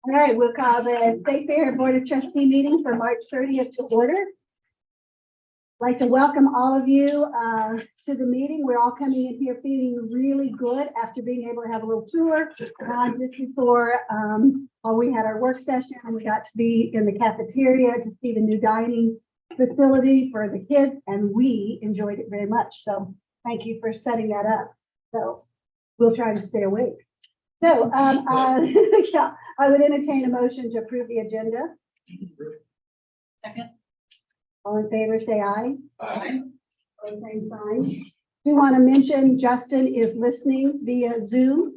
All right, we'll call the State Fair Board of Trustee meeting for March 30th to order. I'd like to welcome all of you to the meeting. We're all coming in here feeling really good after being able to have a little tour just before while we had our work session, and we got to be in the cafeteria to see the new dining facility for the kids, and we enjoyed it very much. So thank you for setting that up. So we'll try to stay awake. So yeah, I would entertain a motion to approve the agenda. Second. All in favor, say aye. Aye. Same sign. We want to mention Justin is listening via Zoom.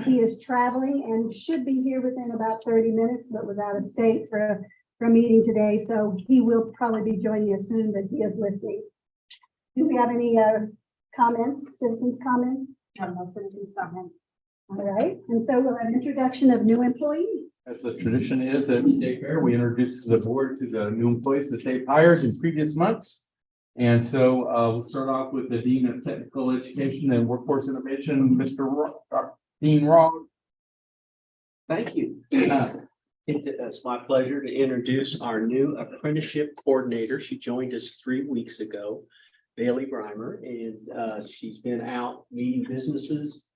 He is traveling and should be here within about 30 minutes, but was out of state for a meeting today. So he will probably be joining us soon, but he is listening. Do we have any comments, citizens comments? No citizens comments. All right, and so we'll have an introduction of new employees. As the tradition is at State Fair, we introduce the board to the new employees that they've hired in previous months. And so we'll start off with the Dean of Technical Education and Workforce Innovation, Mr. Dean Wrong. Thank you. It's my pleasure to introduce our new apprenticeship coordinator. She joined us 3 weeks ago, Bailey Breimer, and she's been out meeting businesses,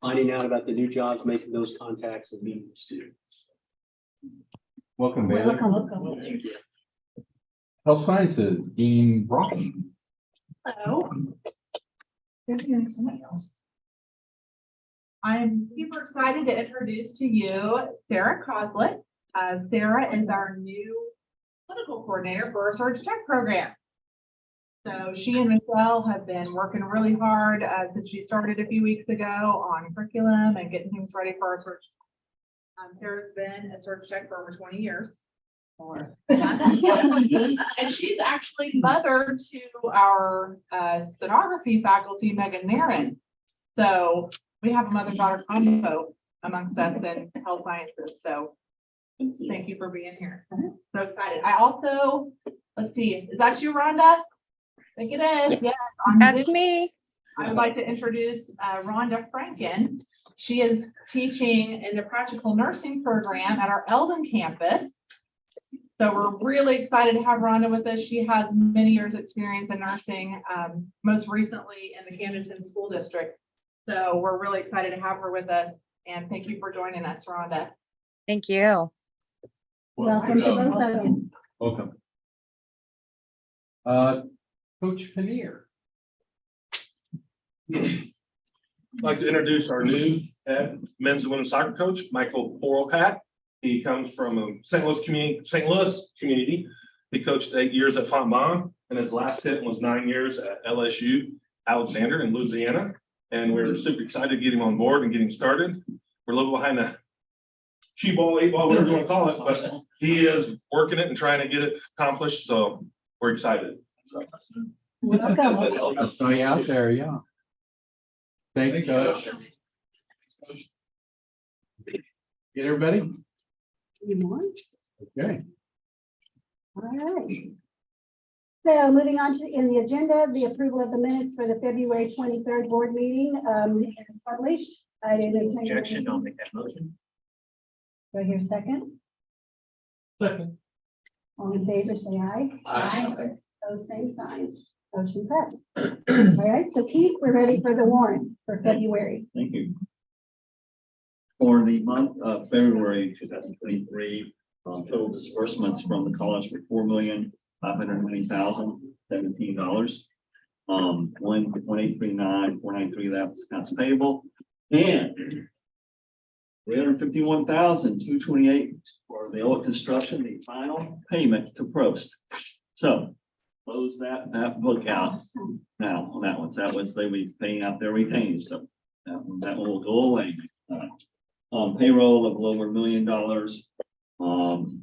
finding out about the new jobs, making those contacts, and meeting with students. Welcome, Bailey. Welcome. Thank you. Health Sciences, Dean Rock. Hello. I'm super excited to introduce to you Sarah Coslet. Sarah is our new clinical coordinator for our Surge Tech program. So she and Michelle have been working really hard since she started a few weeks ago on curriculum and getting things ready for our Surge. Sarah's been a Surge Tech for over 20 years. And she's actually mother to our stenography faculty, Megan Narin. So we have a mother-daughter combo amongst us in health sciences. So thank you for being here. So excited. I also, let's see, is that you, Rhonda? I think it is. Yes. That's me. I would like to introduce Rhonda Franken. She is teaching in the practical nursing program at our Eldon campus. So we're really excited to have Rhonda with us. She has many years experience in nursing, most recently in the Camdenton School District. So we're really excited to have her with us. And thank you for joining us, Rhonda. Thank you. Welcome to both of you. Welcome. Coach Paneer. I'd like to introduce our new men's and women's soccer coach, Michael Porlpat. He comes from a St. Louis community. He coached 8 years at Fontbonne, and his last stint was 9 years at LSU Alexander in Louisiana. And we're super excited to get him on board and get him started. We're a little behind the cue ball, 8 ball, whatever you want to call it, but he is working it and trying to get it accomplished. So we're excited. Welcome. I saw you out there, yeah. Thanks, Coach. Get everybody? Good morning. Okay. All right. So moving on to in the agenda, the approval of the minutes for the February 23rd board meeting is published. I didn't Objection, I'll make that motion. Do I hear a second? Second. All in favor, say aye. Aye. Those same sign. Motion passed. All right, so Keith, we're ready for the warrant for February. Thank you. For the month of February 2023, total disbursements from the college were $4,590,017. 1,839,493, that was accounts payable, and 351,228 for the old construction, the final payment to Prost. So close that book out now on that one. So that was they were paying out their retained, so that one will go away. Payroll of a little over $1 million.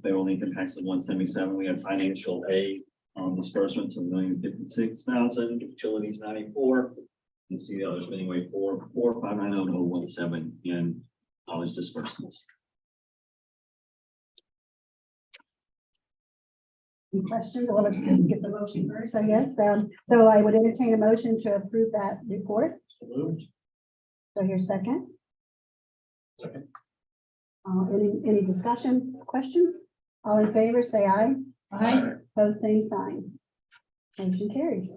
Payroll income tax of 177. We had financial aid disbursements of 1,056,000. Utilities 94. You can see the others anyway 4,590,017 in college disbursements. Any questions? Well, let's just get the motion first, I guess. So I would entertain a motion to approve that report. So here's second. Second. Any discussion, questions? All in favor, say aye. Aye. Pose same sign. Motion carries.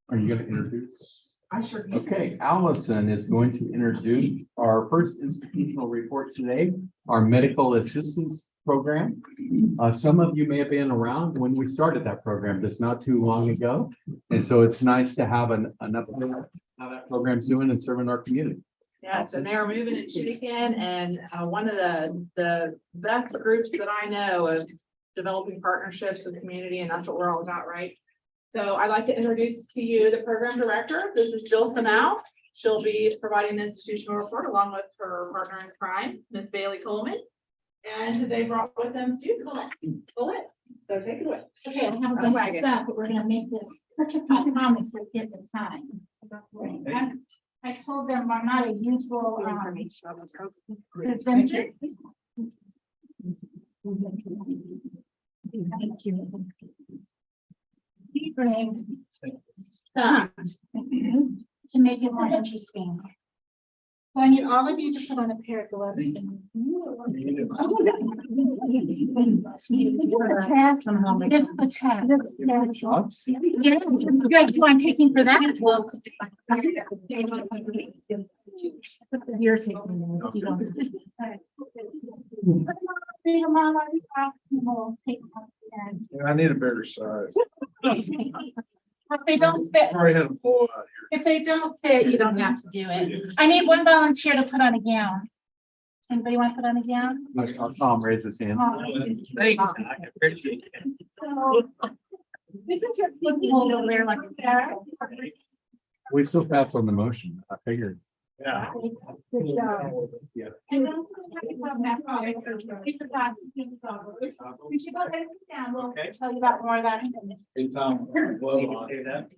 Are you gonna introduce? I sure can. Okay, Allison is going to introduce our first institutional report today, our medical assistance program. Some of you may have been around when we started that program just not too long ago. And so it's nice to have an update on how that program's doing and serving our community. Yeah, so they're moving and shaking, and one of the best groups that I know of developing partnerships with community, and that's what we're all about, right? So I'd like to introduce to you the program director. This is Jill Samau. She'll be providing the institutional report along with her partner in crime, Ms. Bailey Coleman. And they brought with them Stu Colette. So take it away. Okay, I have a bunch of stuff, but we're gonna make this, I promise we'll get the time. I told them I'm not a usual, presenter. Thank you. He brings stuff to make it more interesting. So I need all of you to put on a pair of gloves. This is the task. Thoughts? Yeah, you guys who I'm taking for that? Well. You're taking them. You don't. Big amount of stuff, we'll take them. I need a bigger size. If they don't fit, Already had a pull out if they don't fit, you don't have to do it. I need one volunteer to put on a gown. Anybody want to put on a gown? I saw Tom raise his hand. Thanks, I appreciate it. So, this is your people over there like a parrot. We still pass on the motion, I figured. Yeah. Good job. Yeah. And then we have that product. We forgot to give the dog. We should go ahead and sit down. We'll Okay. tell you about more of that in a minute. Hey, Tom. Well, say that.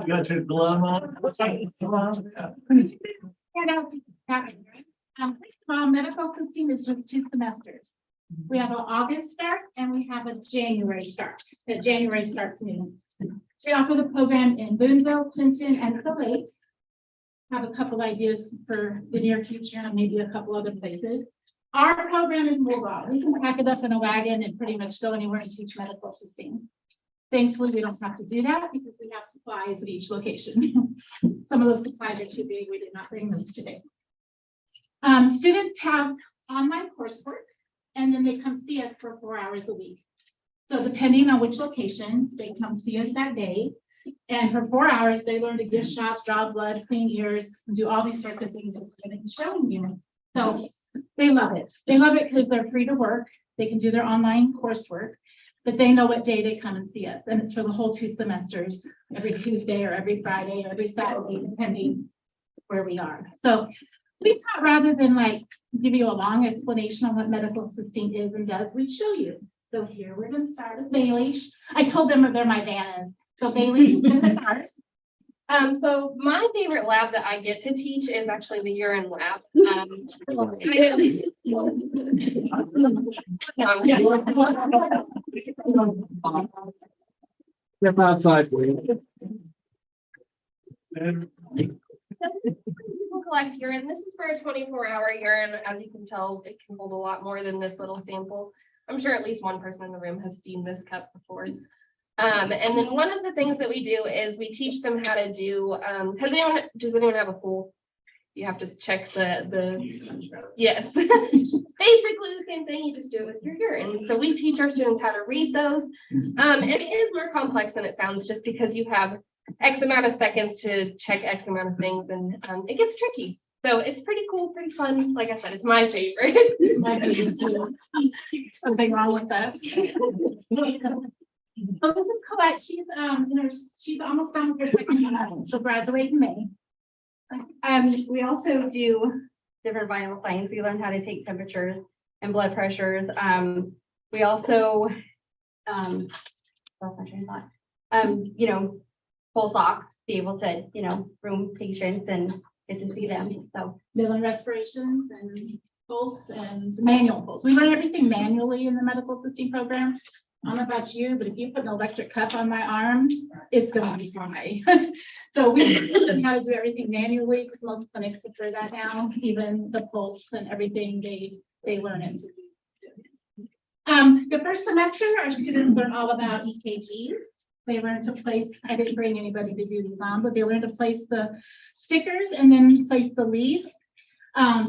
Got your glove on? Medical assisting is just 2 semesters. We have an August start and we have a January start. The January starts noon. They offer the program in Boonville, Clinton, and the Lake. Have a couple ideas for the near future and maybe a couple other places. Our program is mobile. We can pack it up in a wagon and pretty much go anywhere and teach medical assisting. Thankfully, we don't have to do that because we have supplies at each location. Some of those supplies are too big. We did not bring those today. Students have online coursework and then they come see us for 4 hours a week. So depending on which location, they come see us that day. And for 4 hours, they learn to give shots, draw blood, clean ears, do all these sorts of things that we're going to be showing you. So they love it. They love it because they're free to work. They can do their online coursework, but they know what day they come and see us. And it's for the whole 2 semesters, every Tuesday or every Friday or every Saturday, depending where we are. So we thought rather than like give you a long explanation on what medical assisting is and does, we'd show you. So here we're going to start with Bailey. I told them they're my banners. So Bailey, you can start. So my favorite lab that I get to teach is actually the urine lab. Step outside, please. People collect urine. This is for a 24-hour urine. As you can tell, it can hold a lot more than this little sample. I'm sure at least one person in the room has seen this cup before. And then one of the things that we do is we teach them how to do, does anyone have a pool? You have to check yes. Basically the same thing, you just do it with your urine. So we teach our students how to read those. It is more complex than it sounds just because you have X amount of seconds to check X amount of things and it gets tricky. So it's pretty cool, pretty fun. Like I said, it's my favorite. Something wrong with us. So this is Colette. She's almost done with her second year. She'll graduate in May. We also do different vital signs. We learn how to take temperatures and blood pressures. We also, pull socks, be able to, room patients and get to see them. So They learn respirations and pulse and manual pulse. We learn everything manually in the medical assisting program. I don't know about you, but if you put an electric cuff on my arm, it's gonna be dry. So we learn how to do everything manually, because most clinics prefer that now, even the pulse and everything, they learn it to do. The first semester, our students learn all about EKG. They learn to place, I didn't bring anybody to do these on, but they learn to place the stickers and then place the leads.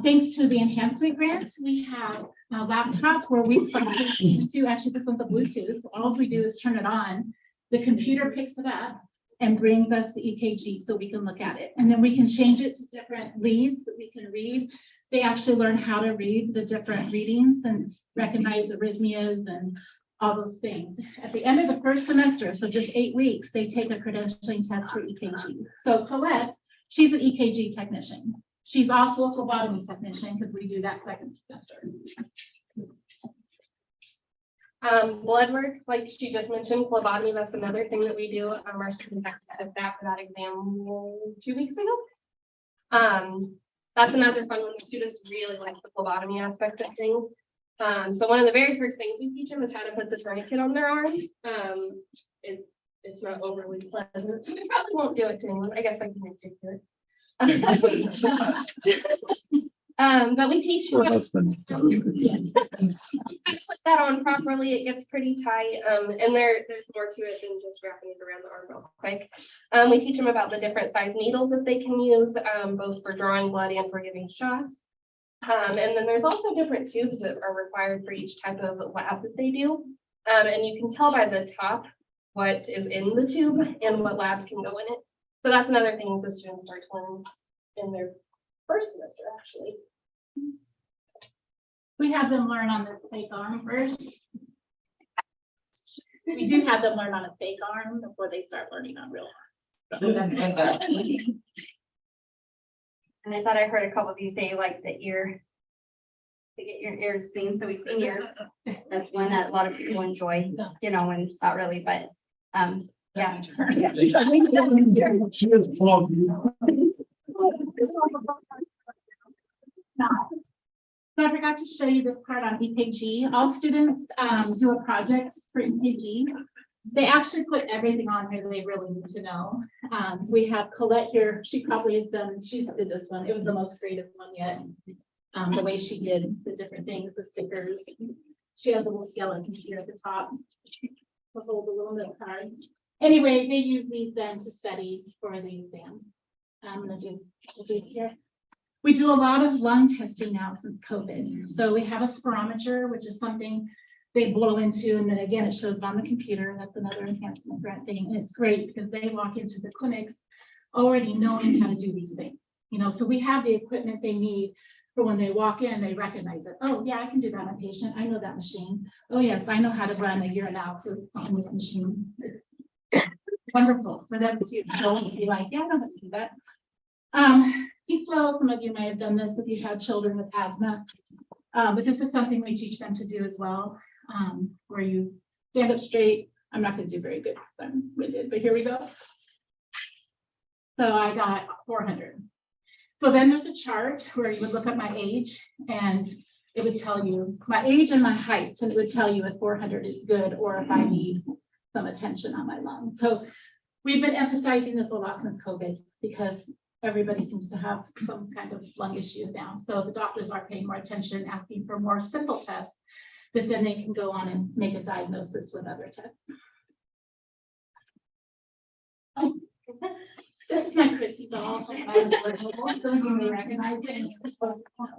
Thanks to the enhancement grants, we have a laptop where we plug it into, actually this one's a Bluetooth. All we do is turn it on. The computer picks it up and brings us the EKG so we can look at it. And then we can change it to different leads that we can read. They actually learn how to read the different readings and recognize arrhythmias and all those things. At the end of the first semester, so just 8 weeks, they take a credentialing test for EKG. So Colette, she's an EKG technician. She's also a phlebotomy technician because we do that second semester. Blood work, like she just mentioned, phlebotomy, that's another thing that we do. Our students had that for that exam 2 weeks ago. That's another fun one. The students really like the phlebotomy aspect of things. So one of the very first things we teach them is how to put the tourniquet on their arm. It's not overly pleasant. I probably won't do it to anyone. I guess I can do it. But we teach you how to put that on properly. It gets pretty tight. And there's more to it than just wrapping it around the arm real quick. We teach them about the different size needles that they can use, both for drawing blood and for giving shots. And then there's also different tubes that are required for each type of lab that they do. And you can tell by the top what is in the tube and what labs can go in it. So that's another thing the students start to learn in their first semester, actually. We have them learn on this fake arm first. We do have them learn on a fake arm before they start learning on real arm. So that's And I thought I heard a couple of you say like the ear, to get your ears clean, so we clean ears. That's one that a lot of people enjoy, you know, and not really, but, yeah. So I forgot to show you this part on EKG. All students do a project for EKG. They actually put everything on here that they really need to know. We have Colette here. She probably has done, she did this one. It was the most creative one yet. The way she did the different things, the stickers. She has a little skeleton here at the top to hold the little note cards. Anyway, they use these then to study for the exam. I'm gonna do it here. We do a lot of lung testing now since COVID. So we have a spirometer, which is something they blow into, and then again, it shows it on the computer. That's another enhancement grant thing. And it's great because they walk into the clinics already knowing how to do these things. You know, so we have the equipment they need for when they walk in, they recognize it. Oh, yeah, I can do that on a patient. I know that machine. Oh, yes, I know how to run a urinalysis on this machine. It's wonderful for them to go and be like, yeah, I know how to do that. Heat flow, some of you may have done this if you've had children with asthma. But this is something we teach them to do as well, where you stand up straight. I'm not going to do very good because I'm winded, but here we go. So I got 400. So then there's a chart where you would look at my age and it would tell you my age and my height. And it would tell you if 400 is good or if I need some attention on my lungs. So we've been emphasizing this a lot since COVID because everybody seems to have some kind of lung issues now. So the doctors are paying more attention, asking for more simple tests, but then they can go on and make a diagnosis with other tests. Oh, this is my Chrissy doll. Some of you may recognize it.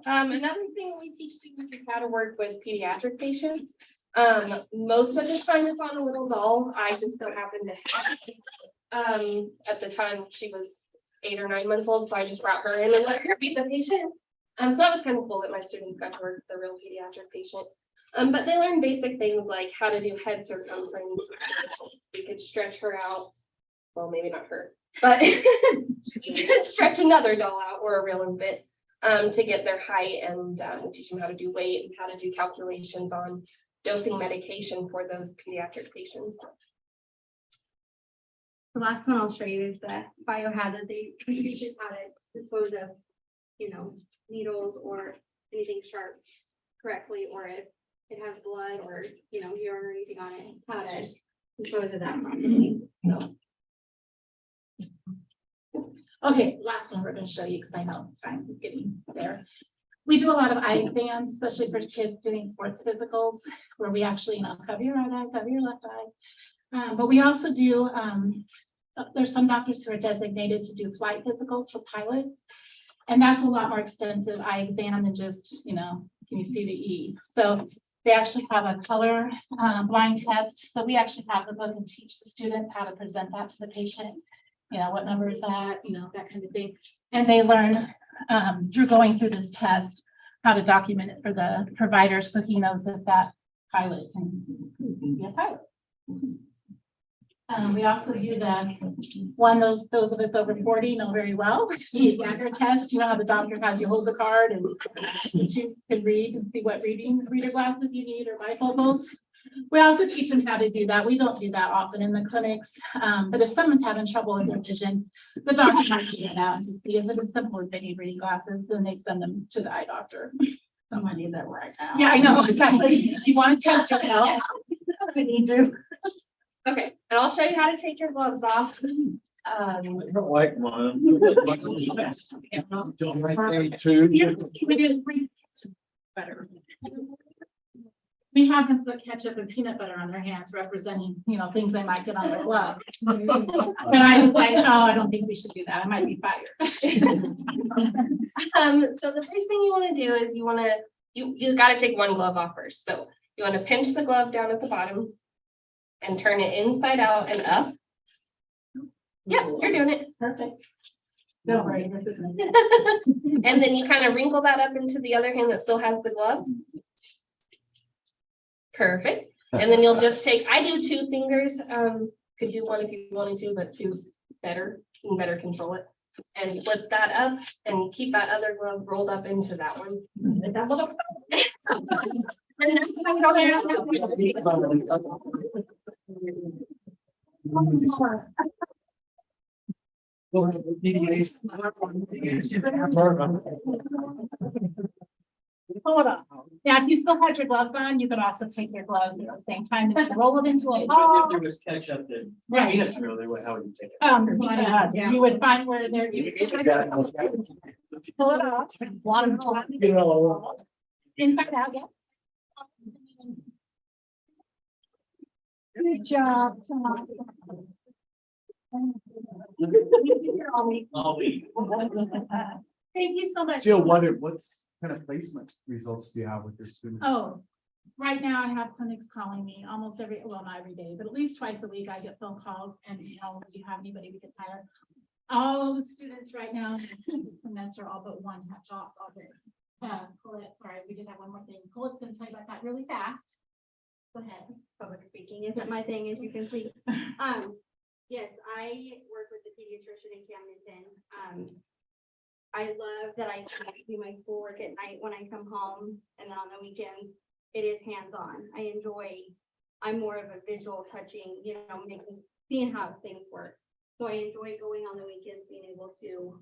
Another thing we teach students is how to work with pediatric patients. Most of the time it's on a little doll. I just so happen to have it. At the time she was 8 or 9 months old, so I just brought her in and let her be the patient. So that was kind of cool that my students got to work with the real pediatric patient. But they learn basic things like how to do head circumference. We could stretch her out. Well, maybe not her, but we could stretch another doll out or a real infant to get their height, and teach them how to do weight and how to do calculations on dosing medication for those pediatric patients. The last one I'll show you is the biohazard. They teach us how to dispose of, you know, needles or anything sharp correctly, or if it has blood or, urine or anything on it, how to dispose of that properly. So, Okay, last one we're gonna show you, because I know time is getting there. We do a lot of eye exams, especially for kids doing sports physicals, where we actually, cover your right eye, cover your left eye. But we also do, there's some doctors who are designated to do flight physicals for pilots. And that's a lot more extensive eye exam than just, can you see the E? So they actually have a color blind test. So we actually have the book and teach the students how to present that to the patient. What number is that, that kind of thing. And they learn through going through this test, how to document it for the provider, so he knows that that pilot can be a pilot. We also do the one, those of us over 40 know very well, the Geiger test, how the doctor has you hold the card and you can read and see what reader glasses you need or bifocals. We also teach them how to do that. We don't do that often in the clinics, but if someone's having trouble with their vision, the doctor might figure it out and see if it is simple as they need reading glasses, then they send them to the eye doctor. Somebody that right now. Yeah, I know, exactly. If you want to test yourself, we need to. Okay, and I'll show you how to take your gloves off. I don't like mine. We did better. We have them put ketchup and peanut butter on their hands, representing, things they might get on their gloves. But I was like, oh, I don't think we should do that. I might be fired. So the first thing you want to do is you got to take one glove off first. So you want to pinch the glove down at the bottom and turn it inside out and up. Yeah, you're doing it. Perfect. Don't worry, this isn't. And then you kind of wrinkle that up into the other hand that still has the glove. Perfect. And then you'll just take, I do 2 fingers. Could do one if you wanted to, but 2 better. You can better control it. And flip that up and keep that other glove rolled up into that one. And that's how you Hold on. Yeah, if you still had your gloves on, you could also take your gloves at the same time and roll it into a ball. If there was ketchup and Right. peanuts in there, how would you take it? You would find where they're. Pull it off. Inside out, yeah. Good job, Tom. I'll be. Thank you so much. Jill, what's kind of placement results do you have with your students? Oh, right now I have clinics calling me almost not every day, but at least twice a week I get phone calls and, do you have anybody we can hire? All the students right now, semester, all but one have jobs already. Colette, sorry, we did have one more thing. Colette's gonna tell you about that really fast. Go ahead. public speaking isn't my thing, as you can see. Yes, I work with the pediatrician in Camden. I love that I can do my schoolwork at night when I come home, and then on the weekends, it is hands-on. I'm more of a visual touching, seeing how things work. So I enjoy going on the weekends, being able to,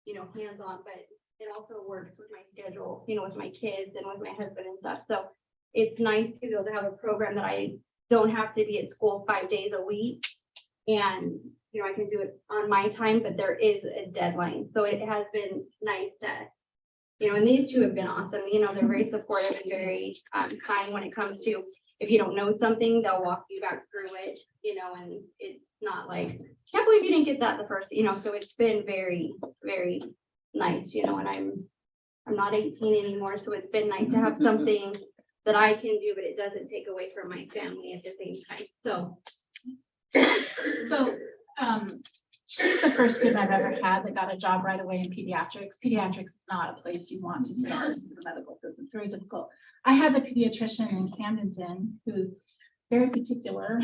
hands-on, but it also works with my schedule, with my kids and with my husband and stuff. So it's nice to be able to have a program that I don't have to be at school 5 days a week. And, I can do it on my time, but there is a deadline. So it has been nice to, and these two have been awesome. They're very supportive and very kind when it comes to, if you don't know something, they'll walk you back through it, and it's not like, can't believe you didn't get that the first, so it's been very, very nice, and I'm not 18 anymore. So it's been nice to have something that I can do, but it doesn't take away from my family at the same time. So She's the first student I've ever had that got a job right away in pediatrics. Pediatrics is not a place you want to start in the medical business. It's very difficult. I have a pediatrician in Camden who's very particular.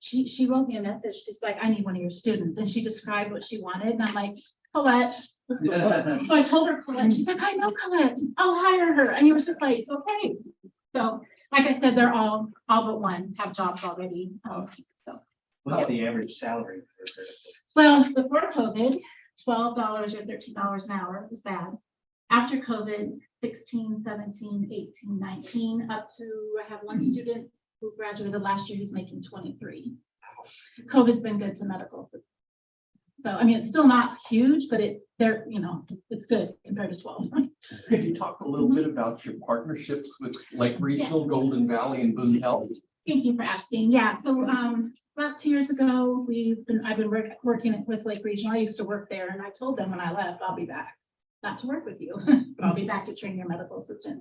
She wrote me a message. She's like, I need one of your students. And she described what she wanted. And I'm like, Colette. So I told her Colette. She's like, I know Colette. I'll hire her. And he was just like, okay. So like I said, they're all but one have jobs already. So. What's the average salary? Well, before COVID, $12 or $13 an hour was bad. After COVID, 16, 17, 18, 19, up to, I have one student who graduated last year who's making 23. COVID's been good to medical. So, I mean, it's still not huge, but they're, it's good compared to 12. Could you talk a little bit about your partnerships with Lake Regional, Golden Valley, and Boone Health? Thank you for asking. Yeah, so about 2 years ago, I've been working with Lake Regional. I used to work there, and I told them when I left, I'll be back, not to work with you, but I'll be back to train your medical assistant.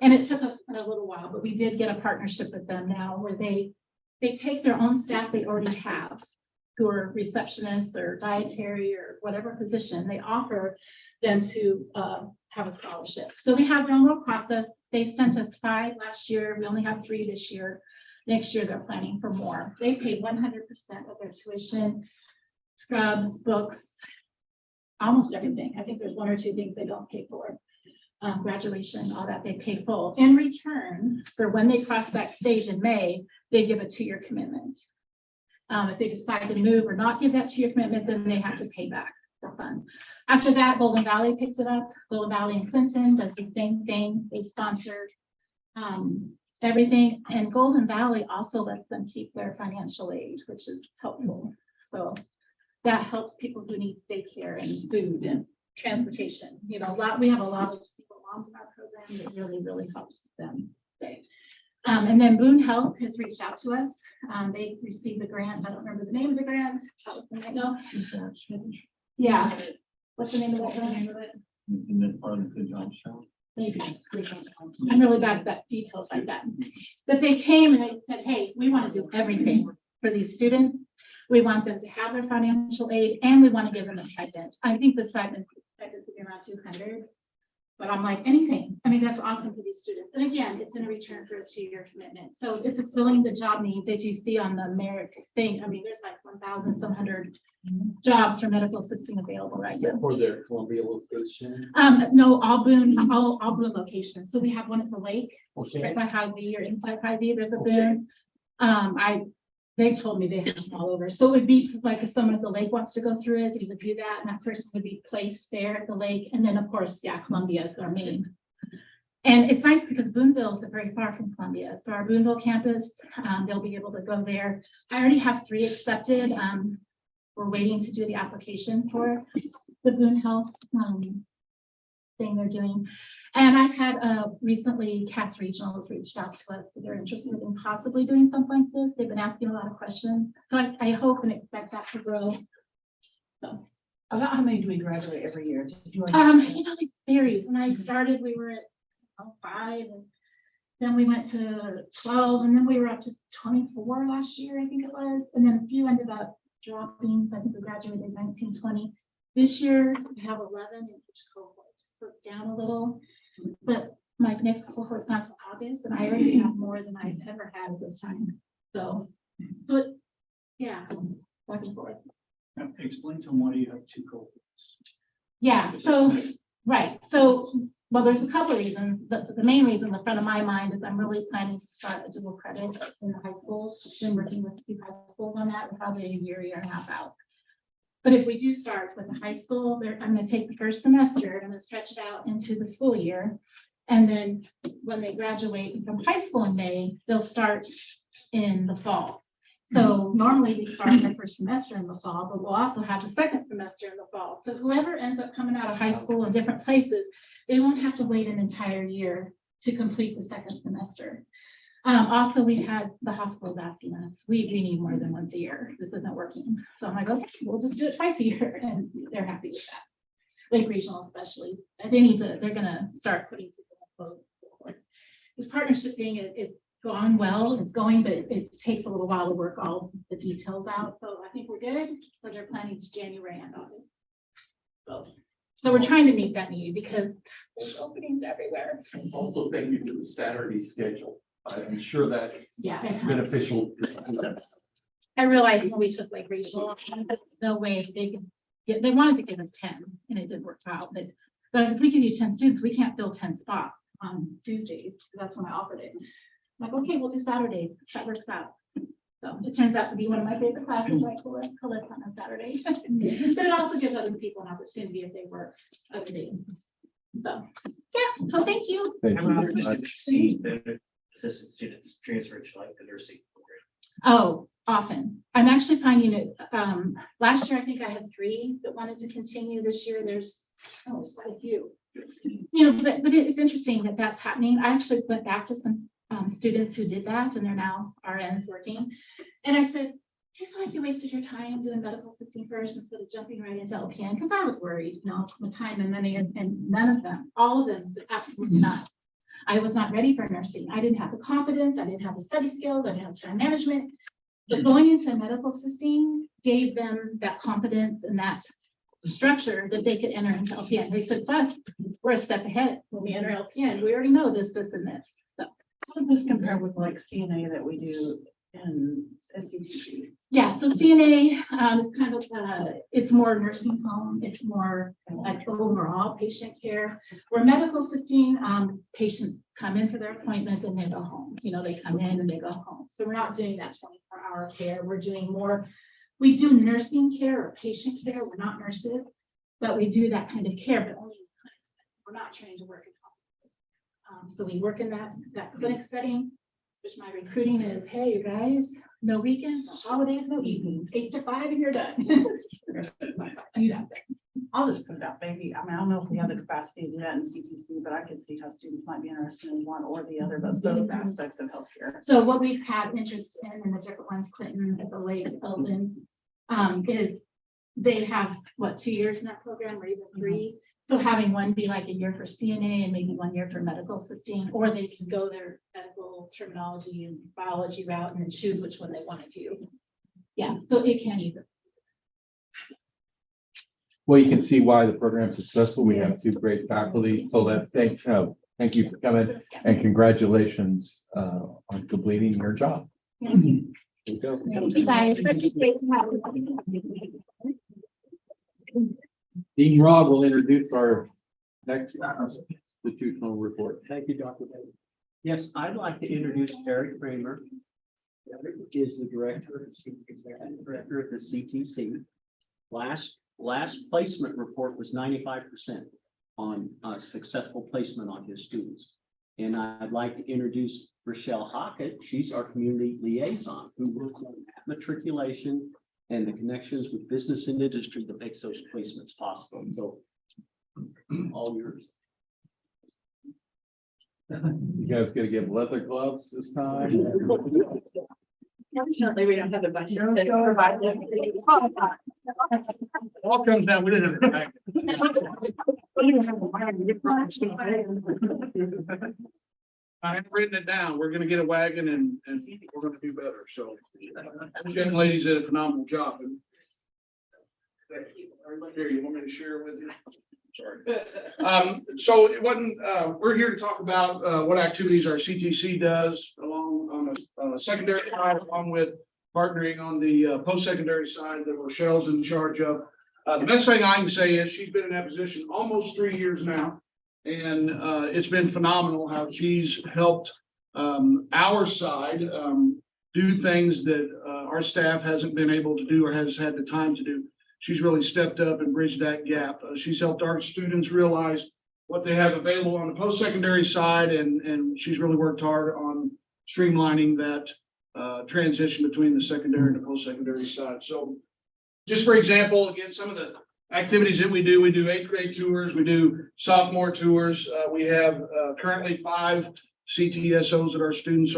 And it took a little while, but we did get a partnership with them now where they take their own staff they already have, who are receptionists or dietary or whatever position, they offer them to have a scholarship. So they have their own little process. They sent us 5 last year. We only have 3 this year. Next year, they're planning for more. They pay 100% of their tuition, scrubs, books, almost everything. I think there's 1 or 2 things they don't pay for. Graduation, all that they pay full. In return, for when they cross that stage in May, they give a 2-year commitment. If they decide to move or not give that 2-year commitment, then they have to pay back the fund. After that, Golden Valley picked it up. Golden Valley and Clinton does the same thing. They sponsor everything. And Golden Valley also lets them keep their financial aid, which is helpful. So that helps people who need daycare and food and transportation. We have a lot of single moms in our program that really, really helps them stay. And then Boone Health has reached out to us. They received the grant. I don't remember the name of the grant. I know. Yeah. What's the name of that grant? And then part of the job show. Maybe. I'm really bad at that details like that. But they came and they said, hey, we want to do everything for these students. We want them to have their financial aid and we want to give them a stipend. I think the stipend is around 200. But I'm like, anything. I mean, that's awesome for these students. And again, it's in return for a 2-year commitment. So this is filling the job needs as you see on the Merrick thing. I mean, there's like 1,100 jobs for medical assisting available right now. For their Columbia location? No, all Boone locations. So we have one at the lake, Okay. right by Hy-Vee or inside Hy-Vee, there's a Boone. They told me they have them all over. So it would be like if someone at the lake wants to go through it, they would do that, and that person would be placed there at the lake. And then, of course, yeah, Columbia is our main. And it's nice because Booneville is very far from Columbia. So our Booneville campus, they'll be able to go there. I already have 3 accepted. We're waiting to do the application for the Boone Health thing they're doing. And I've had recently Cass Regional has reached out to us. So they're interested in possibly doing something like this. They've been asking a lot of questions. So I hope and expect that to grow. So About how many do we graduate every year? it varies. When I started, we were at 5, and then we went to 12, and then we were up to 24 last year, I think it was. And then a few ended up dropping. So I think we graduated in 19, 20. This year, we have 11 in each cohort. So it's down a little, but my next cohort's not till August, and I already have more than I've ever had at this time. So yeah, back and forth. Explain to them why you have 2 cohorts. Yeah, so, right, so, well, there's a couple of reasons. The main reason, the front of my mind is I'm really planning to start a dual credit in the high schools. Been working with a few high schools on that, probably a year and a half out. But if we do start with the high school, I'm going to take the first semester and I'm going to stretch it out into the school year. And then when they graduate from high school in May, they'll start in the fall. So normally we start the first semester in the fall, but we'll also have the second semester in the fall. So whoever ends up coming out of high school in different places, they won't have to wait an entire year to complete the second semester. Also, we had the hospitals asking us, we need more than once a year. This isn't working. So I'm like, okay, we'll just do it twice a year. And they're happy with that. Lake Regional especially. They're gonna start putting people in. This partnership thing, it's gone well, it's going, but it takes a little while to work all the details out. So I think we're good. So they're planning to January and August. So we're trying to meet that need because there's openings everywhere. Also, thank you for the Saturday schedule. I'm sure that Yeah. beneficial. I realized when we took Lake Regional, there's no way they could get, they wanted to give us 10 and it didn't work out. But if we give you 10 students, we can't fill 10 spots on Tuesdays. That's when I offered it. I'm like, okay, we'll do Saturdays. That works out. So it turns out to be one of my favorite classes, like collect on a Saturday. But it also gives other people an opportunity if they work other days. So, yeah, so thank you. Thank How you many very others much. see the assistant students transfer to like the nursing program? Oh, often. I'm actually finding it, last year, I think I had 3 that wanted to continue. This year, there's quite a few. You know, but it's interesting that that's happening. I actually went back to some students who did that, and they're now RNs working. And I said, do you feel like you wasted your time doing medical assisting first instead of jumping right into LPN? Because I was worried, you know, the time and money, and none of them, all of them said absolutely not. I was not ready for nursing. I didn't have the confidence. I didn't have the study skills. I didn't have time management. But going into medical assisting gave them that confidence and that structure that they could enter into LPN. They said, plus, we're a step ahead when we enter LPN. We already know this, and this. So, How does this compare with like CNA that we do in SCTC? yeah, so CNA, is kind of, it's more nursing home. It's more like overall patient care. Where medical assisting, patients come in for their appointment and they go home. You know, they come in and they go home. So we're not doing that 24-hour care. We're doing more, we do nursing care or patient care. We're not nurses, but we do that kind of care, but only in clinics. We're not trained to work in hospitals. So we work in that clinic setting, which my recruiting is, hey, you guys, no weekends, no holidays, no evenings, 8 to 5 and you're done. I'll just put it out, maybe, I mean, I don't know if we have the capacity to do that in CTC, but I could see how students might be interested in one or the other, but both aspects of healthcare. So what we've had interest in the different ones, Clinton, at the Lake, Eldon, is they have, 2 years in that program or even 3. So having one be like a year for CNA and maybe 1 year for medical assisting, or they can go their medical terminology and biology route and then choose which one they want to do. Yeah, so it can either. Well, you can see why the program's successful. We have 2 great faculty. So thank you for coming and congratulations on completing your job. Thank you. There you go. Thank you guys. Dean Rod will introduce our next institutional report. Thank you, Dr. Bailey. Yes, I'd like to introduce Eric Kramer. Eric is the director of the CTC. Last placement report was 95% on successful placement on his students. And I'd like to introduce Rochelle Hockett. She's our community liaison who works on matriculation and the connections with business and industry that makes those placements possible. So all yours. You guys gonna get leather gloves this time? Unfortunately, we don't have the budget to provide them. All comes down, we didn't have a bag. I have written it down. We're gonna get a wagon and we're gonna do better, so. Those young ladies did a phenomenal job. Here, you want me to share with you? Sorry. So it wasn't, we're here to talk about what activities our CTC does along on a secondary side, along with partnering on the post-secondary side that Rochelle's in charge of. The best thing I can say is she's been in that position almost 3 years now. And it's been phenomenal how she's helped our side do things that our staff hasn't been able to do or has had the time to do. She's really stepped up and bridged that gap. She's helped our students realize what they have available on the post-secondary side, and she's really worked hard on streamlining that transition between the secondary and the post-secondary side. So just for example, again, some of the activities that we do 8th grade tours, we do sophomore tours. We have currently 5 CTSOs that our students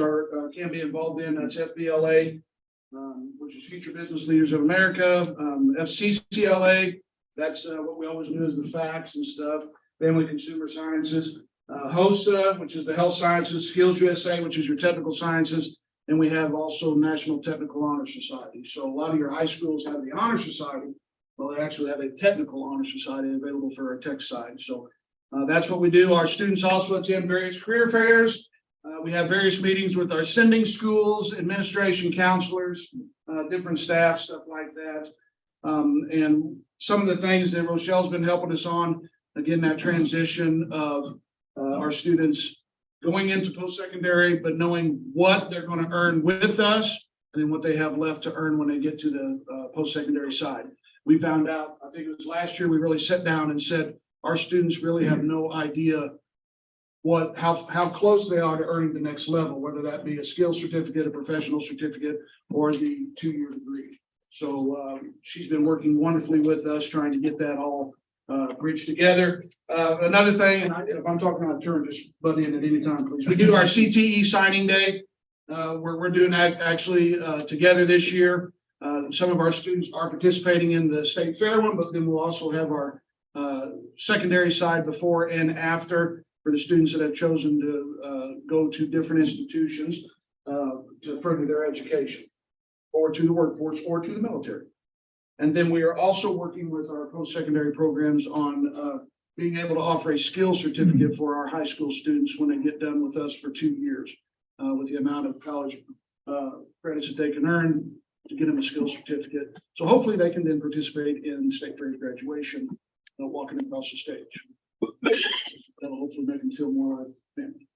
can be involved in. That's FBLA, which is Future Business Leaders of America, FCCLA, that's what we always knew as the facts and stuff, Family Consumer Sciences, HOSA, which is the Health Sciences, Skills USA, which is your technical sciences, and we have also National Technical Honor Society. So a lot of your high schools have the Honor Society. Well, they actually have a technical honor society available for our tech side. So that's what we do. Our students also attend various career fairs. We have various meetings with our sending schools, administration, counselors, different staff, stuff like that. And some of the things that Rochelle's been helping us on, again, that transition of our students going into post-secondary, but knowing what they're going to earn with us and then what they have left to earn when they get to the post-secondary side. We found out, I think it was last year, we really sat down and said, our students really have no idea how close they are to earning the next level, whether that be a skill certificate, a professional certificate, or the 2-year degree. So she's been working wonderfully with us, trying to get that all bridged together. Another thing, and if I'm talking out of turn, just butt in at any time, please. We do our CTE signing day. We're doing that actually together this year. Some of our students are participating in the state fair one, but then we'll also have our secondary side before and after for the students that have chosen to go to different institutions to further their education, or to the workforce, or to the military. And then we are also working with our post-secondary programs on being able to offer a skill certificate for our high school students when they get done with us for 2 years, with the amount of college credits that they can earn to get them a skill certificate. So hopefully they can then participate in state fair graduation, walking across the stage. That'll hopefully make them feel more like family.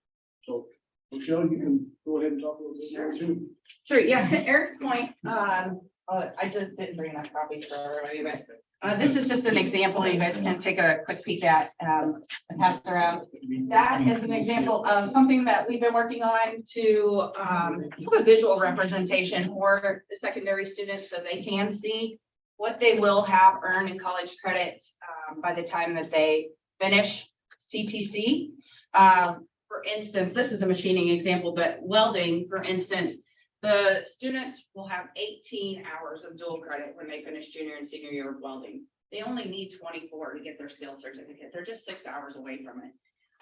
So, Michelle, you can go ahead and talk a little bit more too. Sure, yeah, to Eric's point, I just didn't bring enough copies for everybody, but this is just an example you guys can take a quick peek at and pass around. That is an example of something that we've been working on to have a visual representation for the secondary students so they can see what they will have earned in college credit by the time that they finish CTC. For instance, this is a machining example, but welding, for instance, the students will have 18 hours of dual credit when they finish junior and senior year of welding. They only need 24 to get their skill certificate. They're just 6 hours away from it.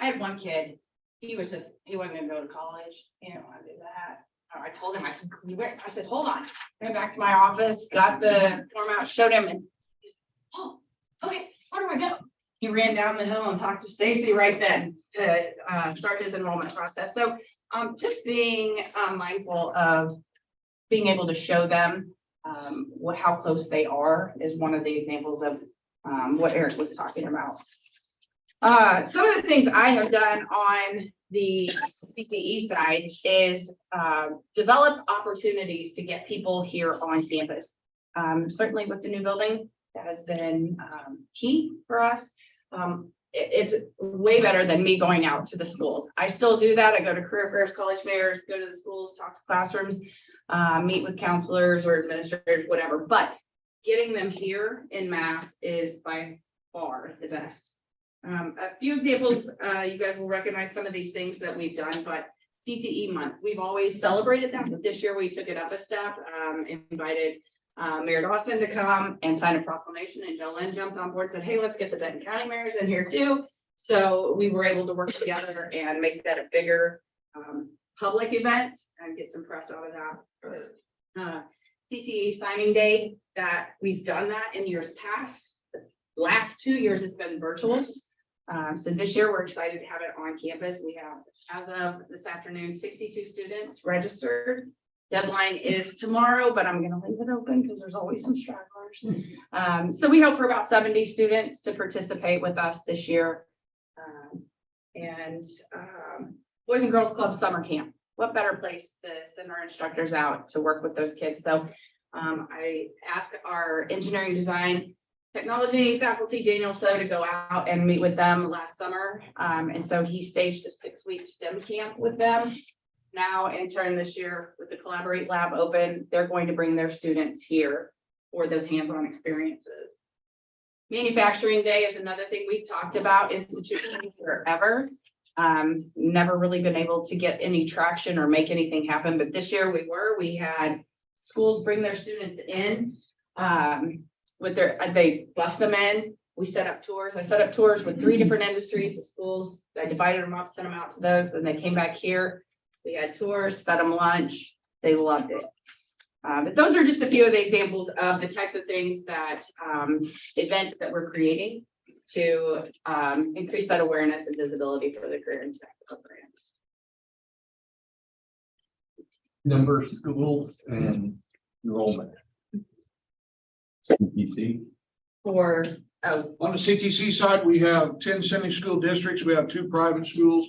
I had one kid, he wasn't gonna go to college. He didn't want to do that. I told him I could do it. I said, hold on. Went back to my office, got the form out, showed him, and he said, oh, okay, where do I go? He ran down the hill and talked to Stacy right then to start his enrollment process. So just being mindful of being able to show them how close they are is one of the examples of what Eric was talking about. Some of the things I have done on the CTE side is develop opportunities to get people here on campus. Certainly with the new building, that has been key for us. It's way better than me going out to the schools. I still do that. I go to career fairs, college fairs, go to the schools, talk to classrooms, meet with counselors or administrators, whatever. But getting them here in mass is by far the best. A few examples, you guys will recognize some of these things that we've done, but CTE month, we've always celebrated that, but this year we took it up a step, invited Mayor Dawson to come and sign a proclamation, and Jolene jumped on board, said, hey, let's get the Benton County mayors in here too. So we were able to work together and make that a bigger public event and get some press out of that. CTE signing day, that we've done that in years past. The last 2 years it's been virtual. So this year we're excited to have it on campus. We have, as of this afternoon, 62 students registered. Deadline is tomorrow, but I'm gonna leave it open because there's always some stragglers. So we hope for about 70 students to participate with us this year. Boys and Girls Club Summer Camp. What better place to send our instructors out to work with those kids? So I asked our engineering design technology faculty, Daniel So, to go out and meet with them last summer. And so he staged a 6-week STEM camp with them. Now, in turn this year, with the Collaborate Lab open, they're going to bring their students here for those hands-on experiences. Manufacturing Day is another thing we've talked about institutionally forever. Never really been able to get any traction or make anything happen, but this year we had schools bring their students in with they bust them in. We set up tours. I set up tours with 3 different industries, the schools. I divided them up, sent them out to those, then they came back here. We had tours, fed them lunch. They loved it. But those are just a few of the examples of the types of things that events that we're creating to increase that awareness and visibility for the career and staff programs. Number of schools and enrollment. CTC. On On the CTC side, we have 10 sending school districts. We have 2 private schools.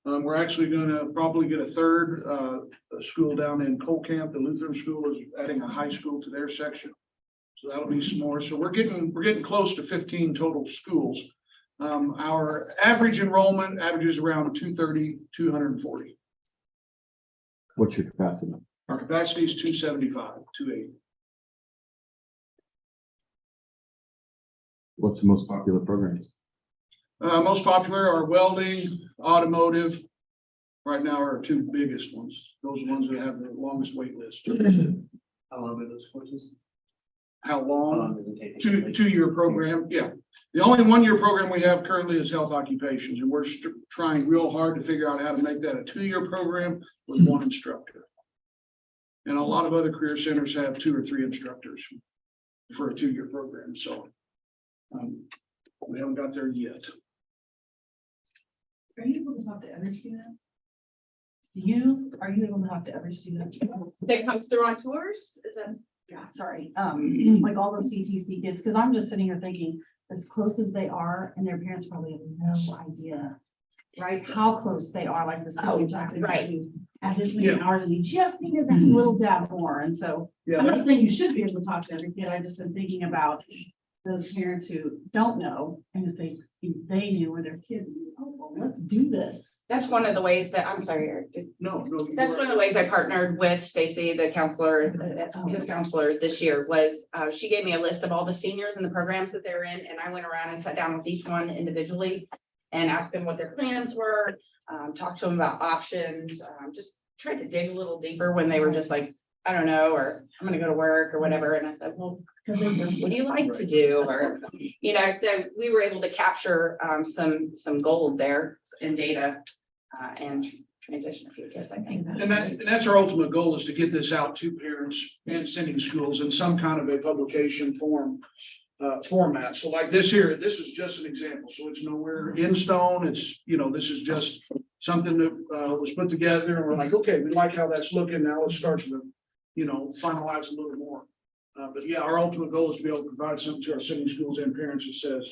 We're actually going to probably get a third school down in Cole Camp. The Lutheran school is adding a high school to their section. So that'll be some more. So we're getting close to 15 total schools. Our average enrollment averages around 230, 240. What's your capacity? Our capacity is 275, 280. What's the most popular programs? Most popular are welding, automotive. Right now are our two biggest ones. Those ones that have the longest wait list. How long are those courses? How How long? long does it take? Two-year program, yeah. The only one-year program we have currently is health occupations, and we're trying real hard to figure out how to make that a two-year program with one instructor. And a lot of other career centers have 2 or 3 instructors for a two-year program, so we haven't got there yet. Are you able to talk to every student? Are you able to talk to every student? That comes through on tours, is that? Yeah, sorry, like all those CTC kids, because I'm just sitting here thinking, as close as they are, and their parents probably have no idea, right, how close they are, like the school exactly. right. At this many hours, and you just needed that little dab more, and so, I'm not saying you should be able to talk to every kid, I just am thinking about those parents who don't know, and if they knew where their kid, oh, well, let's do this. That's one of the ways that, I'm sorry, Eric. No. That's one of the ways I partnered with Stacy, the counselor, his counselor this year was, she gave me a list of all the seniors and the programs that they're in. And I went around and sat down with each one individually and asked them what their plans were, talked to them about options, just tried to dig a little deeper when they were just like, I don't know, or I'm gonna go to work or whatever. And I said, well, what do you like to do? Or, so we were able to capture some gold there in data and transition a few kids, I think. And that's our ultimate goal, is to get this out to parents and sending schools in some kind of a publication format. So like this here, this is just an example. So it's nowhere in stone. It's, this is just something that was put together, and we're like, okay, we like how that's looking. Now let's start to, finalize a little more. But yeah, our ultimate goal is to be able to provide something to our sending schools and parents that says,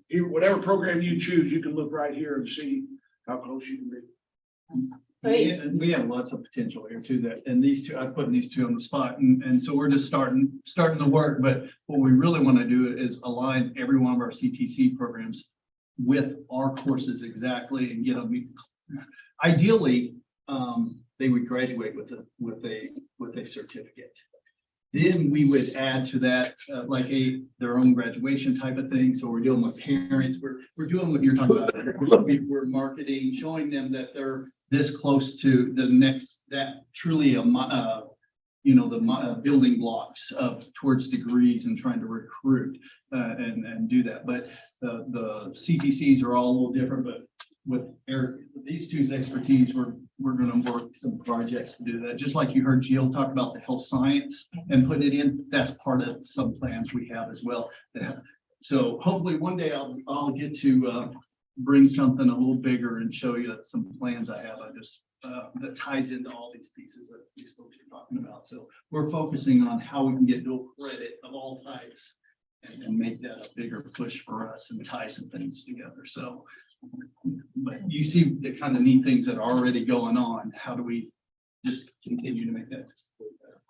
here, whatever program you choose, you can look right here and see how close you can be. And we have lots of potential here too, and these two, I'm putting these two on the spot, and so we're just starting to work, but what we really want to do is align every one of our CTC programs with our courses exactly and get them. Ideally, they would graduate with a certificate. Then we would add to that, their own graduation type of thing. So we're dealing with parents, we're doing what you're talking about. We're marketing, showing them that they're this close to the next, that truly the building blocks towards degrees and trying to recruit and do that. But the CTCs are all a little different, but with Eric, these two's expertise, we're going to work some projects to do that. Just like you heard Jill talk about the health science and put it in, that's part of some plans we have as well. So hopefully one day I'll get to bring something a little bigger and show you some plans I have. That ties into all these pieces that these folks are talking about. So we're focusing on how we can get dual credit of all types and make that a bigger push for us and tie some things together. So, but you see the kind of neat things that are already going on. How do we just continue to make that better?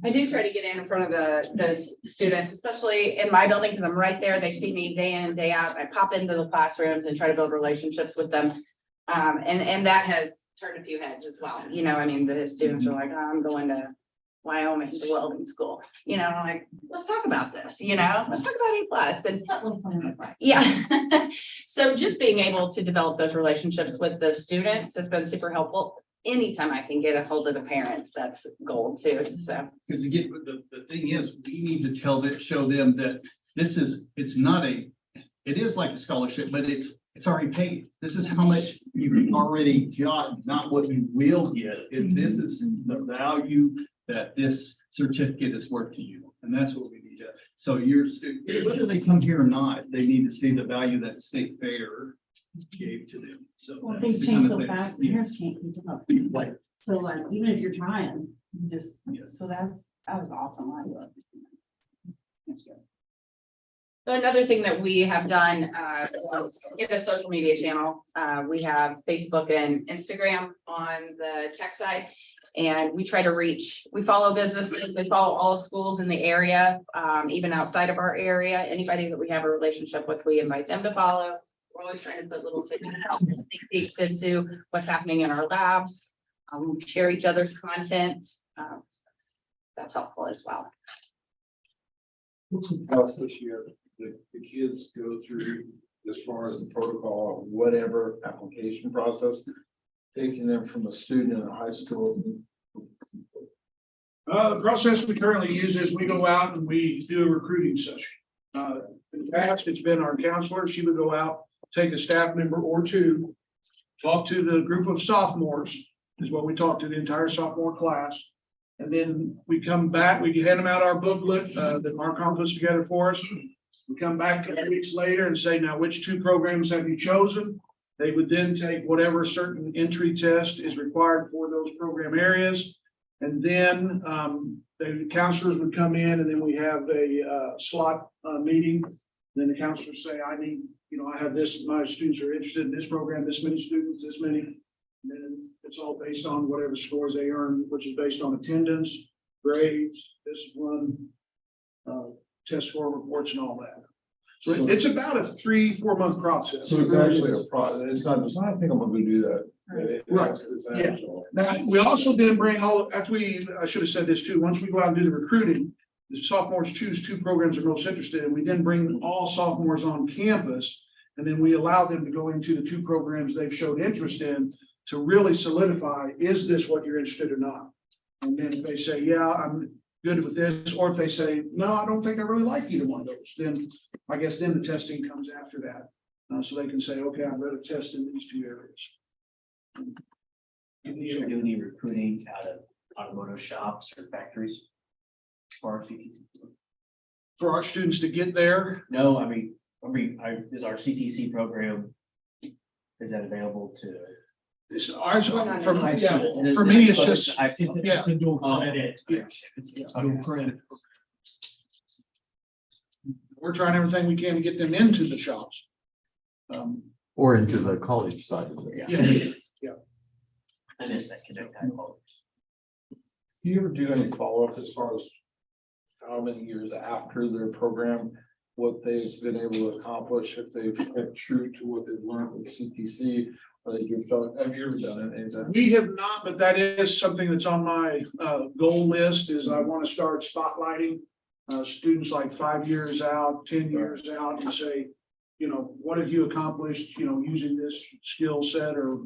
I do try to get in front of those students, especially in my building, because I'm right there. They see me day in, day out. I pop into the classrooms and try to build relationships with them. And that has turned a few heads as well. The students are like, oh, I'm going to Wyoming to welding school. Like, let's talk about this, let's talk about A+. And yeah. So just being able to develop those relationships with the students has been super helpful. Anytime I can get a hold of the parents, that's gold too. So, because again, the thing is, we need to show them that it is like a scholarship, but it's already paid. This is how much you've already got, not what you will get. This is the value that this certificate is worth to you. And that's what we need to. So whether they come here or not, they need to see the value that State Fair gave to them. So Well, that's things the change kind of so things, fast, yes. parents can't keep up. Like, So even if you're trying, you just, Yes. so that was awesome. I love it. So another thing that we have done was get a social media channel. We have Facebook and Instagram on the tech side. And we try to we follow businesses, we follow all schools in the area, even outside of our area. Anybody that we have a relationship with, we invite them to follow. We're always trying to put little peeks into what's happening in our labs. We share each other's content. That's helpful as well. What's the process here that the kids go through as far as the protocol, of whatever application process, taking them from a student in a high school? The process we currently use is we go out and we do a recruiting session. In the past, it's been our counselor. She would go out, take a staff member or two, talk to the group of sophomores, is what we talk to the entire sophomore class. And then we come back, we hand them out our booklet that Marcom puts together for us. We come back a couple weeks later and say, now, which 2 programs have you chosen? They would then take whatever certain entry test is required for those program areas. And then the counselors would come in, and then we have a slot meeting. Then the counselors say, I need, I have this, my students are interested in this program, this many students, this many. And then it's all based on whatever scores they earn, which is based on attendance, grades, discipline, test score reports and all that. So it's about a 3-4 month process. So it's actually a process. It's not just, I think I'm gonna do that. Right. It's Yeah. actual. Now, we also did bring I should have said this too, once we go out and do the recruiting, the sophomores choose 2 programs they're most interested in. We then bring all sophomores on campus, and then we allow them to go into the 2 programs they've showed interest in to really solidify, is this what you're interested or not? And then if they say, yeah, I'm good with this, or if they say, no, I don't think I really like either one of those, then I guess then the testing comes after that. So they can say, okay, I'd rather test in these 2 areas. Do you ever do any recruiting out of automotive shops or factories? For our CTC? For our students to get there, No, I mean, is our CTC program, is that available to? it's ours, not for, in high yeah, school. for me, it's just, I've seen yeah. it's a dual Oh, credit. yeah. It's a dual credit. we're trying everything we can to get them into the shops. Or into the college side of it. Yeah. I missed that connect. I apologize. Do you ever do any follow-up as far as how many years after their program, what they've been able to accomplish, if they've kept true to what they've learned with CTC? Have you ever done any of that? We have not, but that is something that's on my goal list, is I want to start spotlighting students like 5 years out, 10 years out, and say, what have you accomplished, using this skill set, or,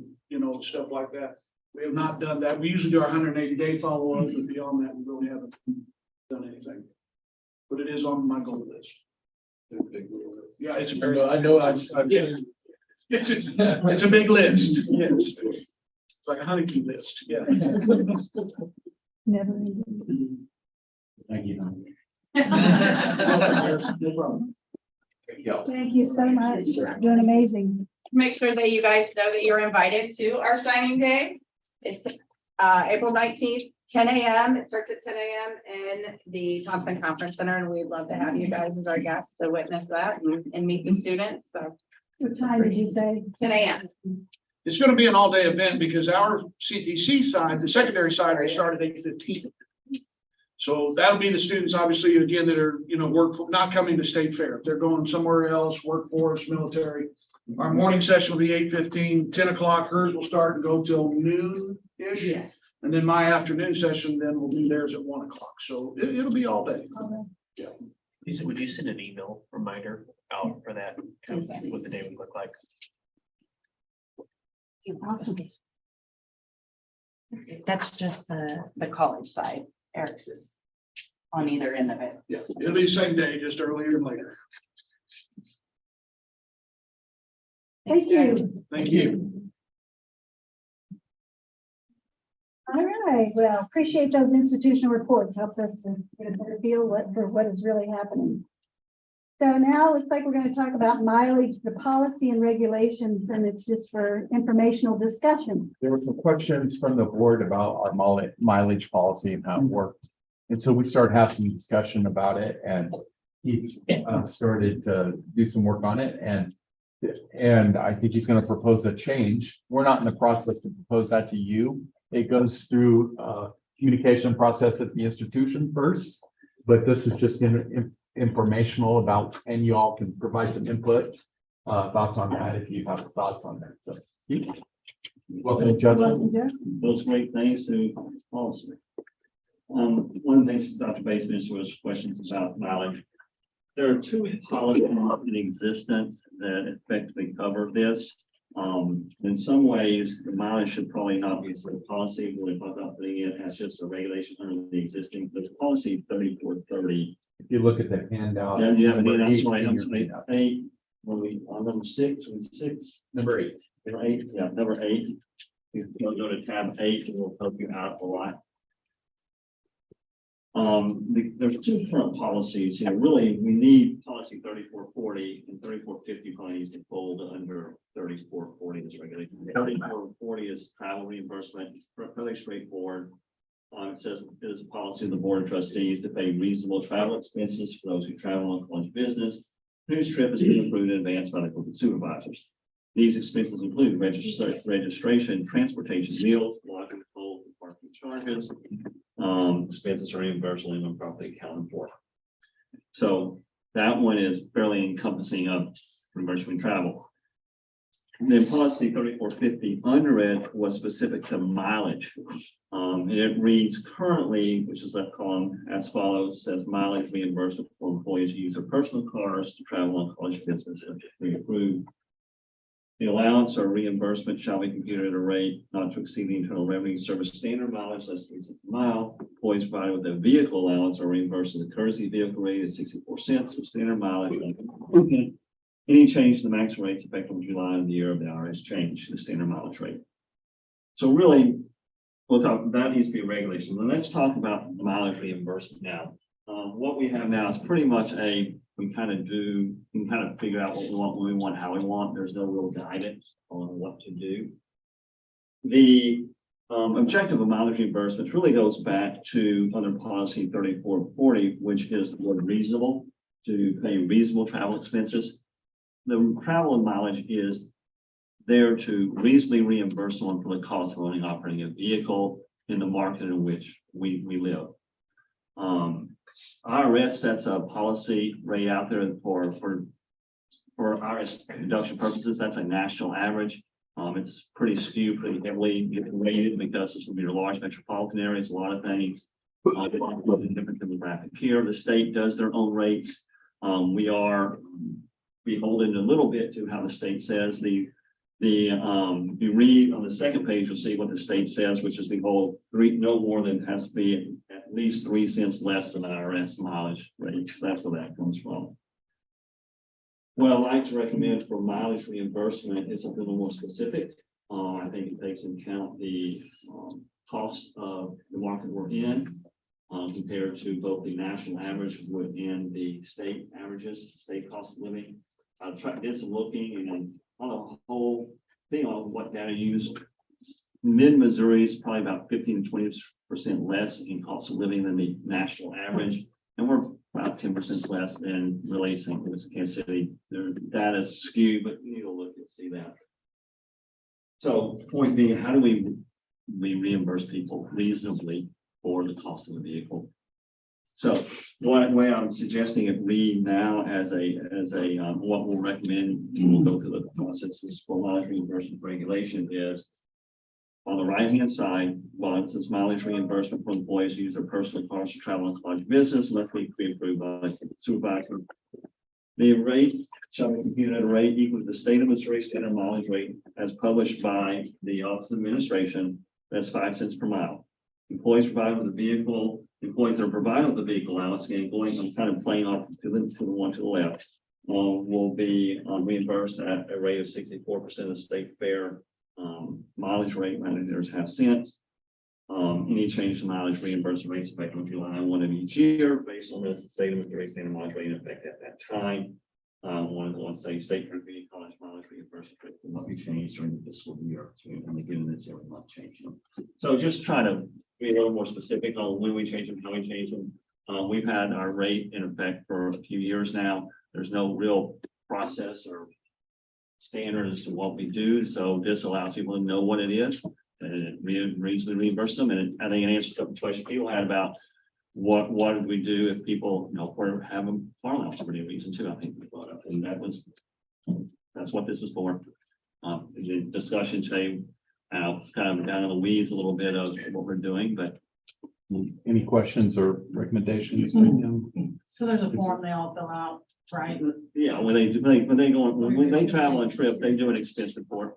stuff like that. We have not done that. We usually do our 180-day follow-up, but beyond that, we really haven't done anything. But it is on my goal list. Yeah, it's a very, I know, I've Yeah. It's a big list. Yes. It's like a honeydew list. Yeah. Never ending. Thank you. No problem. Thank you so much. Doing amazing. Make sure that you guys know that you're invited to our signing day. It's April 19th, 10 a.m. It starts at 10 a.m. in the Thompson Conference Center, and we'd love to have you guys as our guests to witness that and meet the students. So What time did you say? 10 a.m. It's going to be an all-day event because our CTC side, the secondary side, will start at 8:15. So that'll be the students, obviously, again, that are, not coming to State Fair. If they're going somewhere else, workforce, military. Our morning session will be 8:15, 10 o'clock. Hers will start and go till noon-ish. Yes. And then my afternoon session then will be theirs at 1 o'clock. So it'll be all day. Lisa, would you send an email reminder out for that? Kind of what the day would look like? Awesome. That's just the college side. Eric's is on either end of it. Yeah, it'll be the same day, just earlier and later. Thank you. Thank you. All right, well, appreciate those institutional reports. Helps us to get a better feel for what is really happening. So now it looks like we're going to talk about mileage, the policy and regulations, and it's just for informational discussion. There were some questions from the board about our mileage policy and how it worked. And so we started having some discussion about it, and he's started to do some work on it. And I think he's going to propose a change. We're not in the process to propose that to you. it goes through communication process at the institution first. But this is just informational about, and you all can provide some input, thoughts on that if you have thoughts on that. So, welcome, Justin. Welcome, Jeff. Those great things to policy. One of the things Dr. Bates mentioned was questions about mileage. There are two policies in existence that effectively cover this. In some ways, the mileage should probably not be a policy, really thought about putting it as just a regulation under the existing, there's policy 3430. If you look at the handout. Yeah, you have number an, I'm 8 sorry, in I'm your sorry, handout. 8, when we, on number 6, Number 8. number 8, yeah, number 8. You'll go to tab 8, and it'll help you out a lot. There's two current policies here. Really, we need policy 3440 and 3450 probably needs to fold under 3440 as regulation. 3440 is travel reimbursement. It's fairly straightforward. It says it is a policy of the Board of Trustees to pay reasonable travel expenses for those who travel on college business, whose trip has been approved in advance by the corporate supervisors. These expenses include registration, transportation, meals, lodging, toll, and parking charges. Expenses are reimbursable and properly accounted for. So that one is fairly encompassing of reimbursement travel. And then policy 3450 under it was specific to mileage. And it reads currently, which is that column as follows, says mileage reimbursement for employees who use their personal cars to travel on college business if we approve. The allowance or reimbursement shall be computed at a rate not to exceed the Internal Revenue Service standard mileage less than 3 cents per mile. Employees provided with a vehicle allowance are reimbursed at the courtesy vehicle rate at 64 cents of standard mileage. Any change to the max rates effective on July of the year of the IRS change to the standard mileage rate. So really, we'll talk, that needs to be a regulation. Then let's talk about the mileage reimbursement now. What we have now is pretty much we kind of figure out what we want, when we want, how we want. There's no real guidance on what to do. The objective of mileage reimbursement really goes back to under policy 3440, which is the word reasonable, to pay reasonable travel expenses. The travel and mileage is there to reasonably reimburse someone for the cost of owning, operating a vehicle in the market in which we live. IRS sets a policy rate out there for IRS deduction purposes. That's a national average. It's pretty skewed, pretty heavily rated because it's going to be large metropolitan areas, a lot of things. Different demographic here. The state does their own rates. We are beholden a little bit to how the state says you read on the second page, you'll see what the state says, which is the whole no more than has to be at least 3 cents less than IRS mileage rate. That's where that comes from. What I'd like to recommend for mileage reimbursement is something a little more specific. I think it takes into account the cost of the market we're in compared to both the national average and the state averages, state cost of living. I did some looking and on a whole thing on what data use. Mid-Missouri is probably about 15 to 20% less in cost of living than the national average. And we're about 10% less than really St. Louis, Kansas City. Their data is skewed, but you need to look and see that. So point being, how do we reimburse people reasonably for the cost of the vehicle? So one way I'm suggesting it read now as what we'll recommend, we'll go through the processes for mileage reimbursement regulation is on the right-hand side, while it says mileage reimbursement for employees who use their personal cars to travel on college business must be pre-approved by the supervisor. The rate shall be computed at a rate equal to the state of Missouri standard mileage rate as published by the Office of Administration. That's 5 cents per mile. Employees provided with a vehicle. Employees that are provided with the vehicle allowance, again, I'm kind of playing off to the one to the left, will be reimbursed at a rate of 64% of state fair mileage rate, there's half cents. Any change to mileage reimbursement rates effective on July 1 of each year based on the state of Missouri standard mileage rate in effect at that time. One state community college mileage reimbursement rate will not be changed during the fiscal year. So we're only given this every month changing. So just trying to be a little more specific on when we change them, how we change them. We've had our rate in effect for a few years now. There's no real process or standard as to what we do. So this allows people to know what it is. reasonably reimburse them. And I think it answers a couple of questions people had about what did we do if people, were having farm loss for any reason too, I think we brought up, and that's what this is for. The discussion today, it's kind of down in the weeds a little bit of what we're doing, but Any questions or recommendations? So there's a form they all fill out, right? yeah, when they travel on trip, they do an expense report.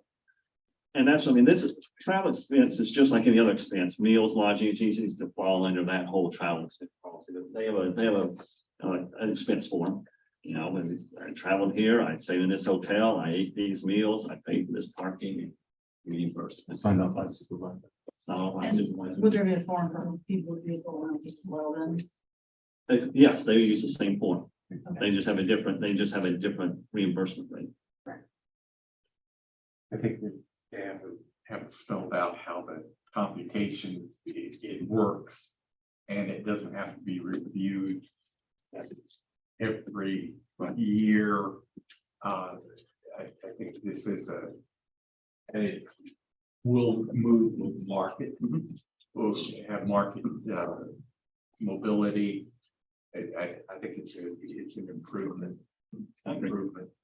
And that's, this is, travel expense is just like any other expense, meals, lodging, it's easy to fall under that whole travel expense policy. But they have an expense form. When I traveled here, I stayed in this hotel, I ate these meals, I paid for this parking and reimbursed. Signed off by supervisor. Would there be a form for people with vehicle allowance as well then? Yes, they use the same form. They just have a different reimbursement rate. I think we have spelled out how the computations, it works. And it doesn't have to be reviewed every year. I think this is it will move with market. We'll have market mobility. I think it's an improvement.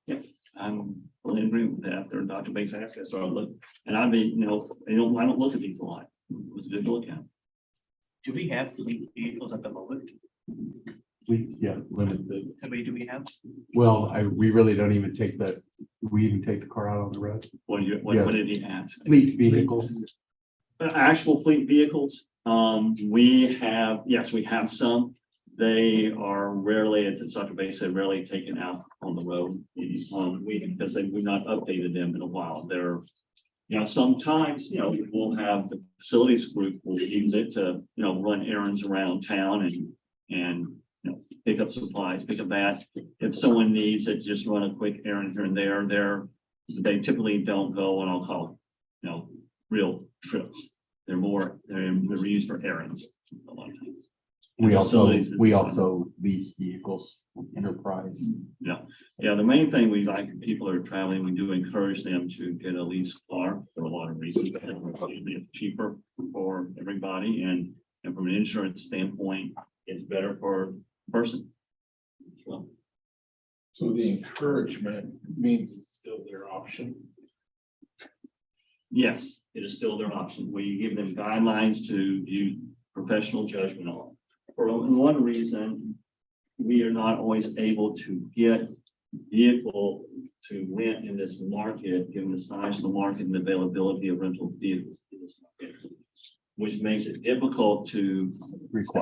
Yeah, I'm fully in agreement with that. They're database access, so I look, and I mean, I don't look at these a lot. It was good to look at. Do we have fleet vehicles at the moment? Limited. How many do we have? Well, we really don't even we even take the car out on the road. What Yeah. did he ask? Fleet vehicles. Actual fleet vehicles, we have some. They are rarely, as Dr. Bay said, rarely taken out on the road. Because we've not updated them in a while. Sometimes, we'll have the facilities group will use it to, run errands around town and pick up supplies, pick up that. If someone needs it, just run a quick errand here and there. They typically don't go what I'll call, real trips. They're used for errands a lot of times. We Facilities is also lease vehicles, enterprise. Yeah, the main thing we like, people that are traveling, we do encourage them to get a lease car for a lot of reasons. It's cheaper for everybody and from an insurance standpoint, it's better for the person. Well, So the encouragement means it's still their option. yes, it is still their option. We give them guidelines to use professional judgment on. For one reason, we are not always able to get vehicle to rent in this market, given the size of the market and the availability of rental vehicles in this market, which makes it difficult to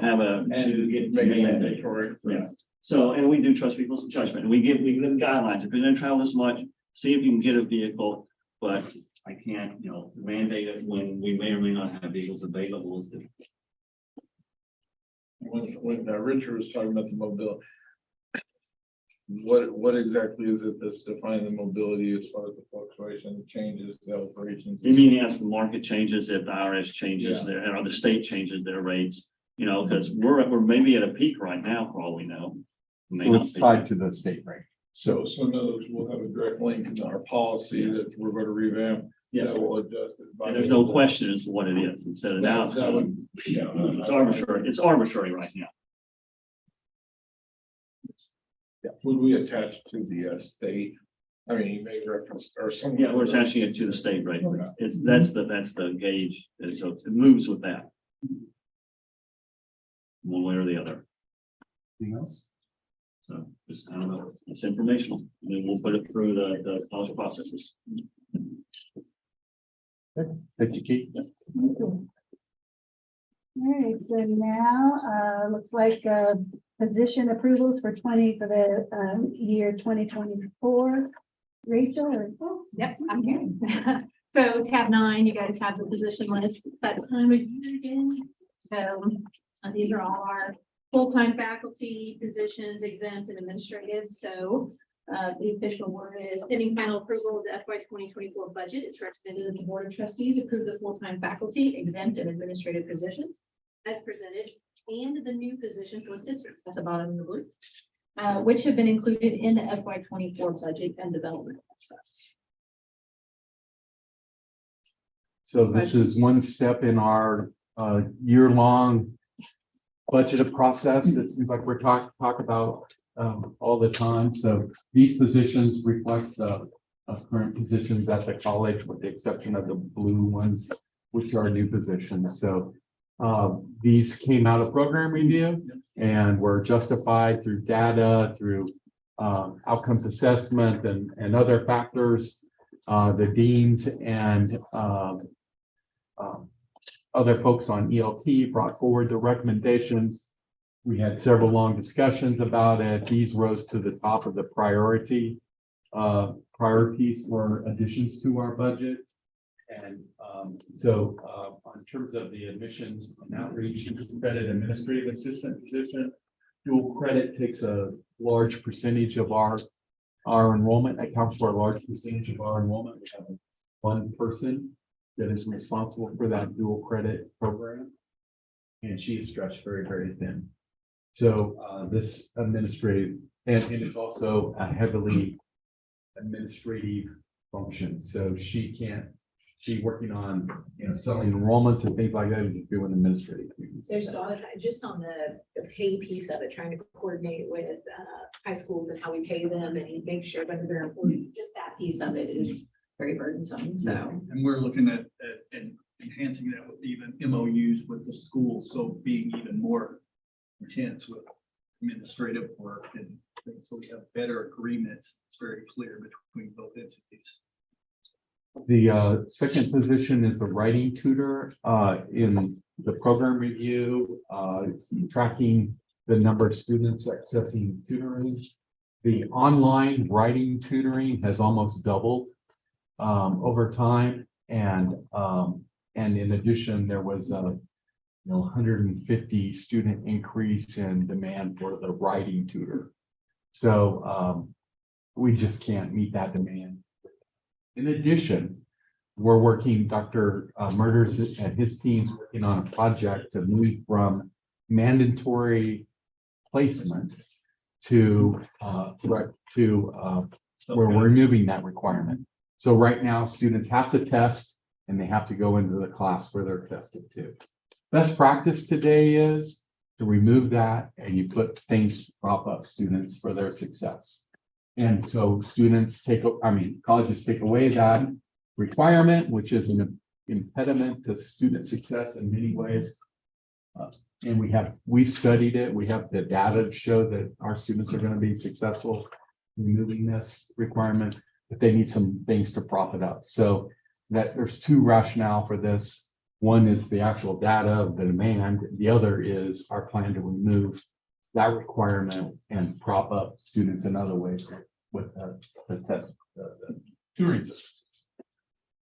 have mandatory. Yeah. So, and we do trust people's judgment, and we give them guidelines. If you're going to travel this much, see if you can get a vehicle, but I can't, mandate it when we may or may not have vehicles available. Is difficult. When Richard was talking about the mobility, what exactly is it that's defining the mobility as far as the fluctuation, the changes, the operations? You mean as the market changes, if the IRS changes Yeah. or the state changes their rates, because we're maybe at a peak right now for all we know. May So not it's be. tied to the state rate. So in other words, we'll have a direct link in our policy that we're going to revamp. Yeah. That will adjust it. And there's no question as to what it is. Instead of now, it's arbitrary. It's arbitrary right now. Would we attach to the state? I mean, you made reference or some. Yeah, we're attaching it to the state rate. Okay. That's the gauge. And so it moves with that. One way or the other. Anything else? So just, I don't know, it's informational. And then we'll put it through the college processes. Thank you, Keith. All right, so now, looks like, position approvals for the year 2024. Rachel or? Yep, I'm here. So tab 9, you guys have the position list that time of year again. So these are all our full-time faculty positions, exempt and administrative. So the official word is pending final approval of the FY 2024 budget. It's recommended that the Board of Trustees approve the full-time faculty, exempt and administrative positions as presented, and the new positions listed at the bottom of the blue, which have been included in the FY 24 budget and development process. So this is one step in our year-long budgeted process that seems like we're talk about all the time. So these positions reflect the current positions at the college, with the exception of the blue ones, which are new positions. So these came out of program review and were justified through data, through outcomes assessment and other factors. The deans and other folks on ELT brought forward the recommendations. We had several long discussions about it. These rose to the top of the priorities for additions to our budget. And so in terms of the admissions and outreach, credit administrative assistant position, dual credit takes a large percentage of our enrollment, accounts for a large percentage of our enrollment. We have one person that is responsible for that dual credit program. And she is stretched very, very thin. So this administrative, and it's also a heavily administrative function. So she's working on, selling enrollments and things like that, and just doing administrative things. There's a lot of time, just on the pay piece of it, trying to coordinate with high schools and how we pay them and make sure whether they're employees, just that piece of it is very burdensome, so. And we're looking at enhancing that with even MOUs with the schools, so being even more intense with administrative work and things, so we have better agreements. It's very clear between both entities. The second position is the writing tutor in the program review. It's tracking the number of students accessing tutoring. The online writing tutoring has almost doubled over time, and in addition, there was a 150 student increase in demand for the writing tutor. So we just can't meet that demand. In addition, we're working, Dr. Murders and his team's working on a project to move from mandatory placement to where we're removing that requirement. So right now, students have to test and they have to go into the class where they're tested too. Best practice today is to remove that and you put things to prop up students for their success. And so colleges take away that requirement, which is an impediment to student success in many ways. And we've studied it. We have the data to show that our students are going to be successful removing this requirement, but they need some things to prop it up. So that there's two rationale for this. One is the actual data of the demand. The other is our plan to remove that requirement and prop up students in other ways with the test, the tutoring systems.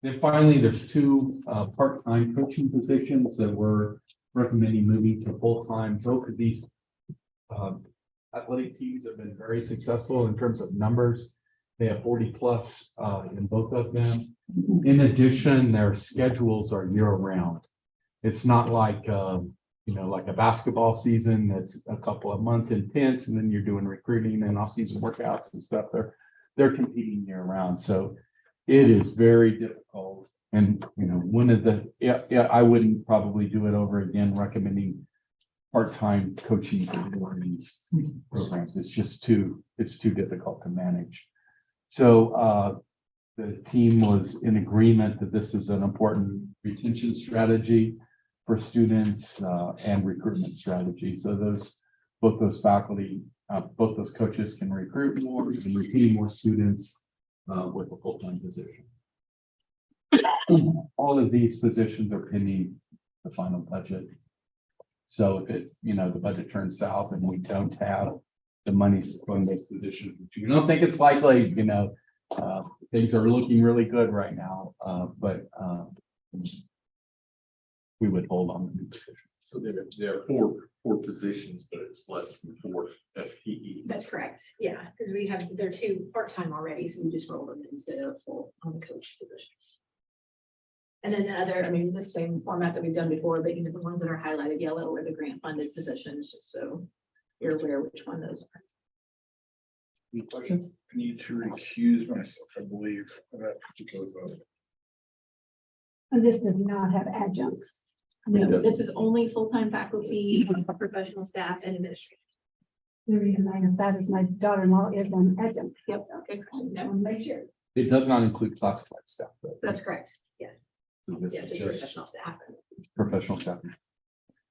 Then finally, there's two part-time coaching positions that we're recommending moving to full-time. Both of these athletic teams have been very successful in terms of numbers. They have 40 plus in both of them. In addition, their schedules are year-round. It's not like like a basketball season that's a couple of months intense, and then you're doing recruiting and off-season workouts and stuff. They're competing year-round, so it is very difficult. And one of the I wouldn't probably do it over again, recommending part-time coaching for these programs. It's just too difficult to manage. So the team was in agreement that this is an important retention strategy for students and recruitment strategy. So both those faculty, both those coaches can recruit more and retain more students with a full-time position. All of these positions are pending the final budget. So if the budget turns south and we don't have the money to fund those positions, which we don't think it's likely, things are looking really good right now, but we would hold on the new position. So there are four positions, but it's less than 4 FTE. That's correct, yeah, because they're two part-time already, so we just roll them into full on the coach position. And then the other, the same format that we've done before, but the ones that are highlighted yellow are the grant funded positions, just so you're aware which one those are. Any questions? I need to recuse myself, I believe, for that particular vote. And this does not have adjuncts. No, this is only full-time faculty, professional staff and administrators. The reason I know that is my daughter-in-law is an adjunct. Yep, okay, I no, want to make sure. It does not include classified staff, though. that's correct. Yeah, So this yeah, is just just professional staff. professional staff.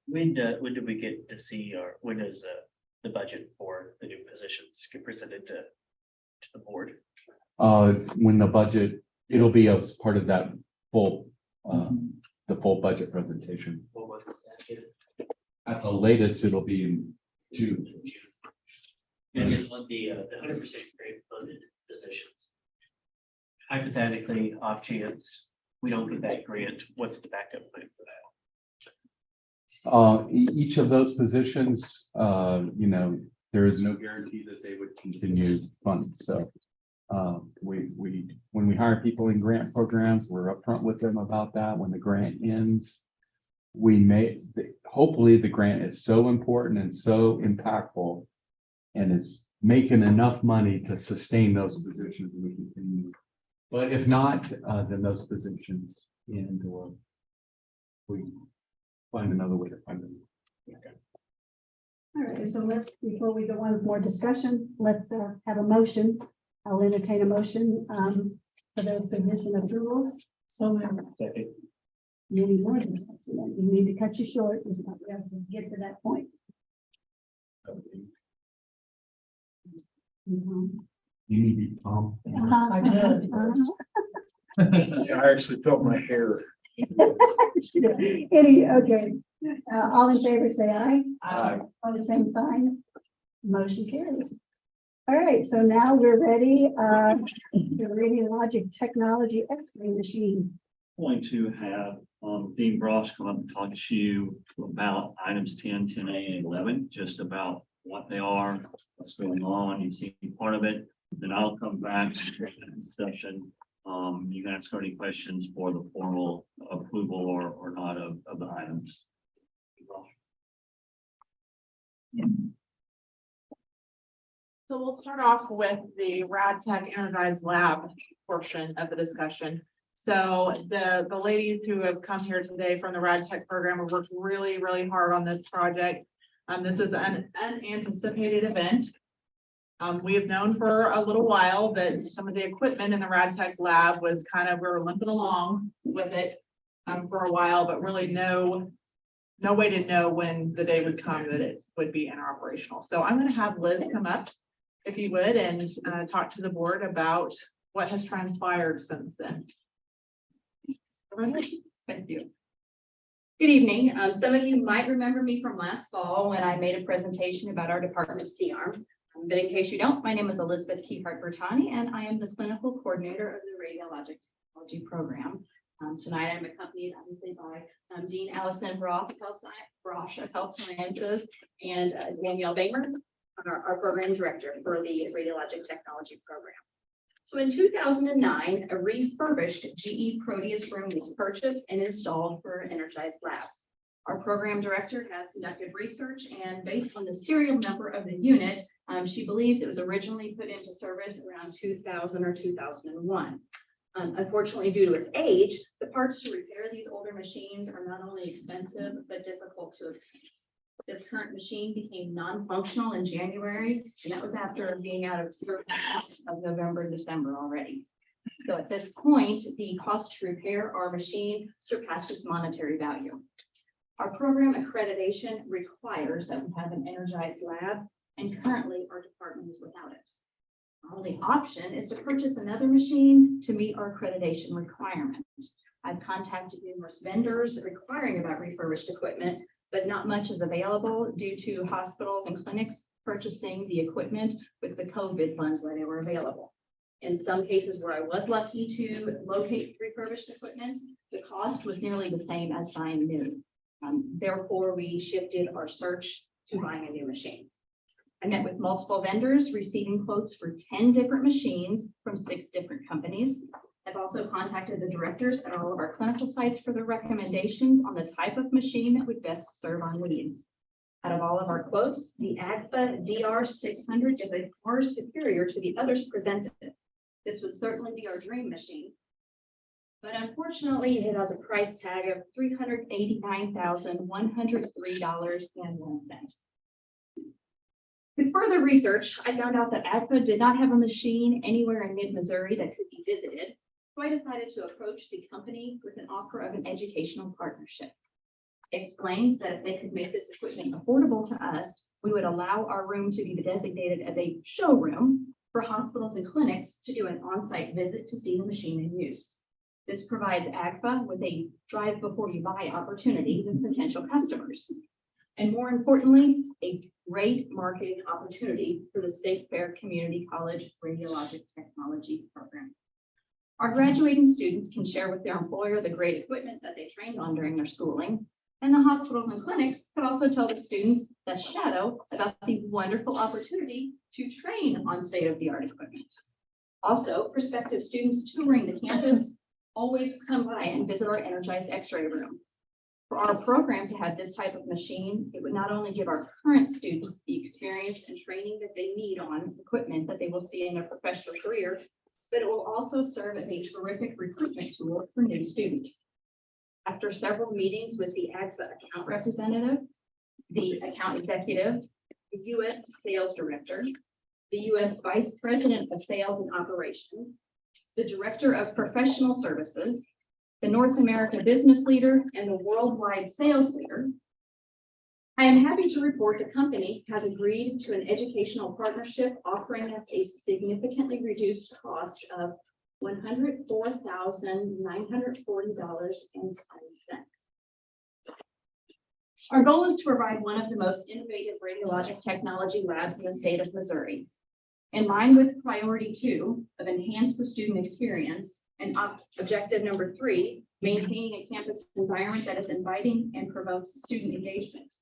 When did we get to see, or when is the budget for the new positions get presented to the board? When the budget, it'll be as part of that full, the full budget presentation. What was that? At the latest, it'll be in June. And then on the 100% grant funded positions. Hypothetically, off chance, we don't get that grant, what's the backup plan for that? Each of those positions, there is no guarantee that they would continue funding. So when we hire people in grant programs, we're upfront with them about that. When the grant ends, hopefully the grant is so important and so impactful and is making enough money to sustain those positions we continue. But if not, then those positions end or we find another way to fund them. All right, so let's, before we go on with more discussion, let's have a motion. I'll entertain a motion for those position approvals. So Second. you need more discussion, then. You need to cut you short. We have to get to that point. Mhm. You need to be calm. I did. I actually felt my hair. Okay, all in favor, say aye. Aye. On the same sign, motion carries. All right, so now we're ready, the Radiologic Technology X-ray machine. Going to have Dean Bross come up and talk to you about items 10, 10A, and 11, just about what they are, what's going on. You've seen part of it. Then I'll come back to the discussion. You can ask any questions for the formal approval or not of the items. So we'll start off with the RadTech Energized Lab portion of the discussion. So the ladies who have come here today from the RadTech program have worked really, really hard on this project. This was an unanticipated event. We have known for a little while that some of the equipment in the RadTech lab was we were limping along with it for a while, but really no way to know when the day would come that it would be interoperational. So I'm going to have Liz come up, if you would, and talk to the board about what has transpired since then. Thank you. Good evening. Some of you might remember me from last fall when I made a presentation about our department C-arm. But in case you don't, my name is Elizabeth Keifart-Bertani, and I am the clinical coordinator of the Radiologic Technology Program. Tonight, I'm accompanied obviously by Dean Allison Brosh of Health Sciences and Danielle Bamer, our program director for the Radiologic Technology Program. So in 2009, a refurbished GE Proteus room was purchased and installed for an energized lab. Our program director has conducted research, and based on the serial number of the unit, she believes it was originally put into service around 2000 or 2001. Unfortunately, due to its age, the parts to repair these older machines are not only expensive, but difficult to obtain. This current machine became non-functional in January, and that was after being out of service of November and December already. So at this point, the cost to repair our machine surpassed its monetary value. Our program accreditation requires that we have an energized lab, and currently our department is without it. Our only option is to purchase another machine to meet our accreditation requirements. I've contacted numerous vendors requiring about refurbished equipment, but not much is available due to hospitals and clinics purchasing the equipment with the COVID funds where they were available. In some cases where I was lucky to locate refurbished equipment, the cost was nearly the same as buying new. Therefore, we shifted our search to buying a new machine. I met with multiple vendors, receiving quotes for 10 different machines from 6 different companies. I've also contacted the directors at all of our clinical sites for their recommendations on the type of machine that would best serve our needs. Out of all of our quotes, the AGFA DR600 is a far superior to the others presented. This would certainly be our dream machine. but unfortunately, it has a price tag of $389,103.01. With further research, I found out that AGFA did not have a machine anywhere in mid-Missouri that could be visited, so I decided to approach the company with an offer of an educational partnership. Explained that if they could make this equipment affordable to us, we would allow our room to be designated as a showroom for hospitals and clinics to do an on-site visit to see the machine in use. This provides AGFA with a drive before you buy opportunity with potential customers. And more importantly, a great marketing opportunity for the State Fair Community College Radiologic Technology Program. Our graduating students can share with their employer the great equipment that they trained on during their schooling. And the hospitals and clinics could also tell the students that shadow about the wonderful opportunity to train on state-of-the-art equipment. Also, prospective students touring the campus always come by and visit our energized X-ray room. For our program to have this type of machine, it would not only give our current students the experience and training that they need on equipment that they will see in their professional career, but it will also serve as a terrific recruitment tool for new students. After several meetings with the AGFA account representative, the account executive, the U.S. sales director, the U.S. vice president of sales and operations, the director of professional services, the North America business leader, and the worldwide sales leader, I am happy to report the company has agreed to an educational partnership offering us a significantly reduced cost of $104,940.10. Our goal is to provide one of the most innovative radiologic technology labs in the state of Missouri. In line with priority 2 of enhance the student experience and objective number 3, maintaining a campus environment that is inviting and promotes student engagement.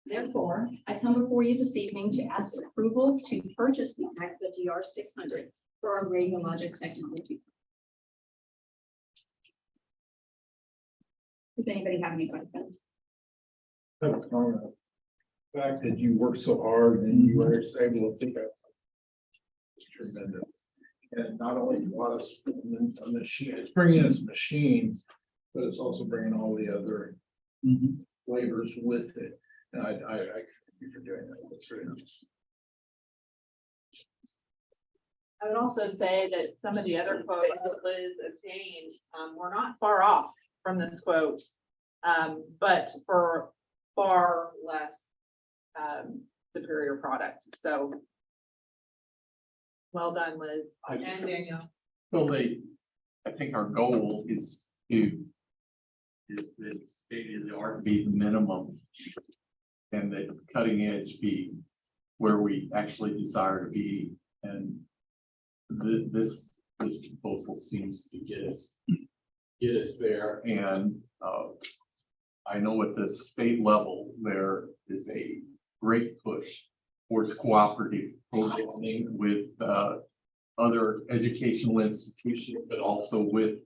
Therefore, I come before you this evening to ask approval to purchase the AGFA DR600 for our radiologic technology. Does anybody have any questions? That's on the fact that you worked so hard and you were able to think of it's tremendous. And not only brought us a machine, it's bringing us a machine, but it's also bringing all the other flavors with it. And I thank you for doing that. That's very nice. I would also say that some of the other quotes that Liz obtained, were not far off from this quote, but for far less, superior product. So well done, Liz and Daniel. Well, I think our goal is that state-of-the-art be the minimum and that cutting edge be where we actually desire to be. And this proposal seems to get us there. And I know at the state level, there is a great push towards cooperative programming with other educational institutions, but also with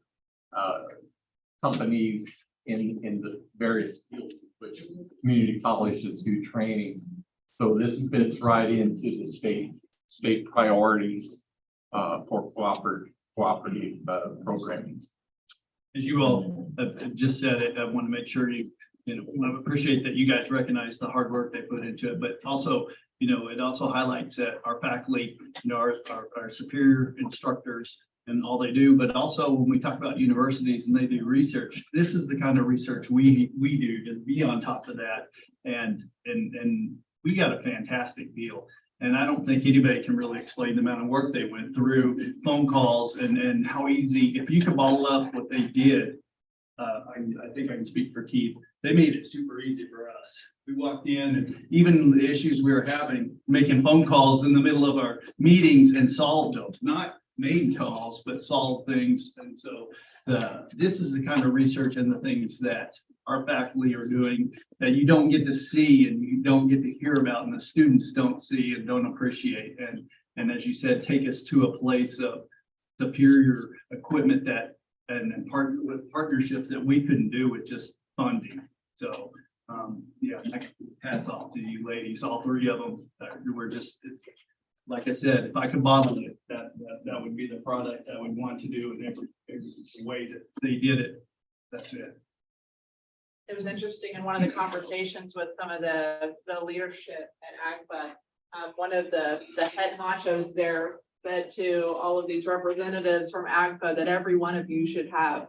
companies in the various fields in which community colleges do training. So this fits right into the state priorities for cooperative programming. As you all have just said it, I want to make sure I appreciate that you guys recognize the hard work they put into it, but also, it also highlights that our faculty, our superior instructors and all they do, but also when we talk about universities and they do research, this is the kind of research we do to be on top of that. And we got a fantastic deal. And I don't think anybody can really explain the amount of work they went through, phone calls and how easy, if you could bottle up what they did, I think I can speak for Keith. They made it super easy for us. We walked in and even the issues we were having, making phone calls in the middle of our meetings and solved them, not made calls, but solved things. And so this is the kind of research and the things that our faculty are doing that you don't get to see and you don't get to hear about and the students don't see and don't appreciate. And as you said, take us to a place of superior equipment and partner with partnerships that we couldn't do with just funding. So hats off to you ladies, all 3 of them. We're just, like I said, if I could model it, that would be the product I would want to do, and every way that they did it, that's it. It was interesting in one of the conversations with some of the leadership at AGFA. One of the head honchos there said to all of these representatives from AGFA that every one of you should have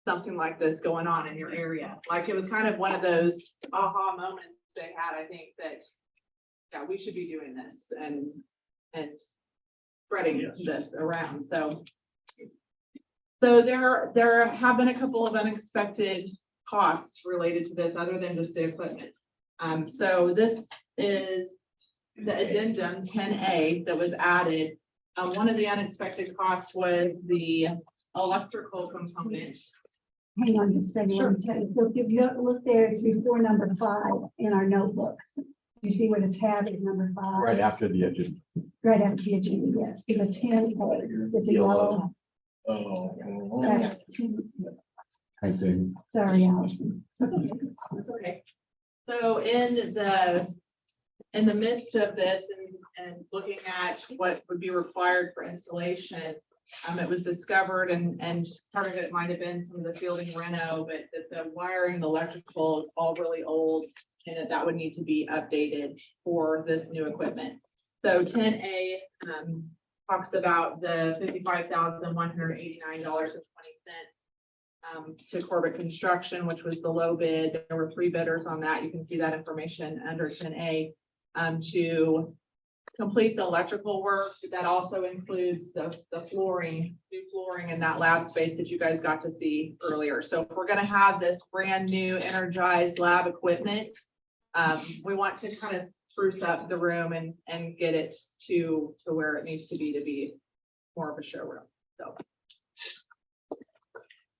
something like this going on in your area. Like, it was kind of one of those aha moments they had, I think, that, yeah, we should be doing this and spreading this around. So there have been a couple of unexpected costs related to this other than just the equipment. So this is the addendum 10A that was added. One of the unexpected costs was the electrical component. Hang on just a second. Sure. So if you look there, it's before number 5 in our notebook. You see where the tab is number 5? Right after the agenda. Right after the agenda, yes. In the 10, it's a yellow. Oh. That's- Thanks, Amy. Sorry, Allison. That's okay. So in the midst of this and looking at what would be required for installation, it was discovered and part of it might have been some of the fielding reno, but that the wiring, the electrical is all really old and that would need to be updated for this new equipment. So 10A talks about the $55,189.20 to Corbett Construction, which was the low bid. There were 3 bidders on that. You can see that information under 10A to complete the electrical work. That also includes the flooring, new flooring in that lab space that you guys got to see earlier. So if we're going to have this brand new energized lab equipment, we want to kind of spruce up the room and get it to where it needs to be more of a showroom. So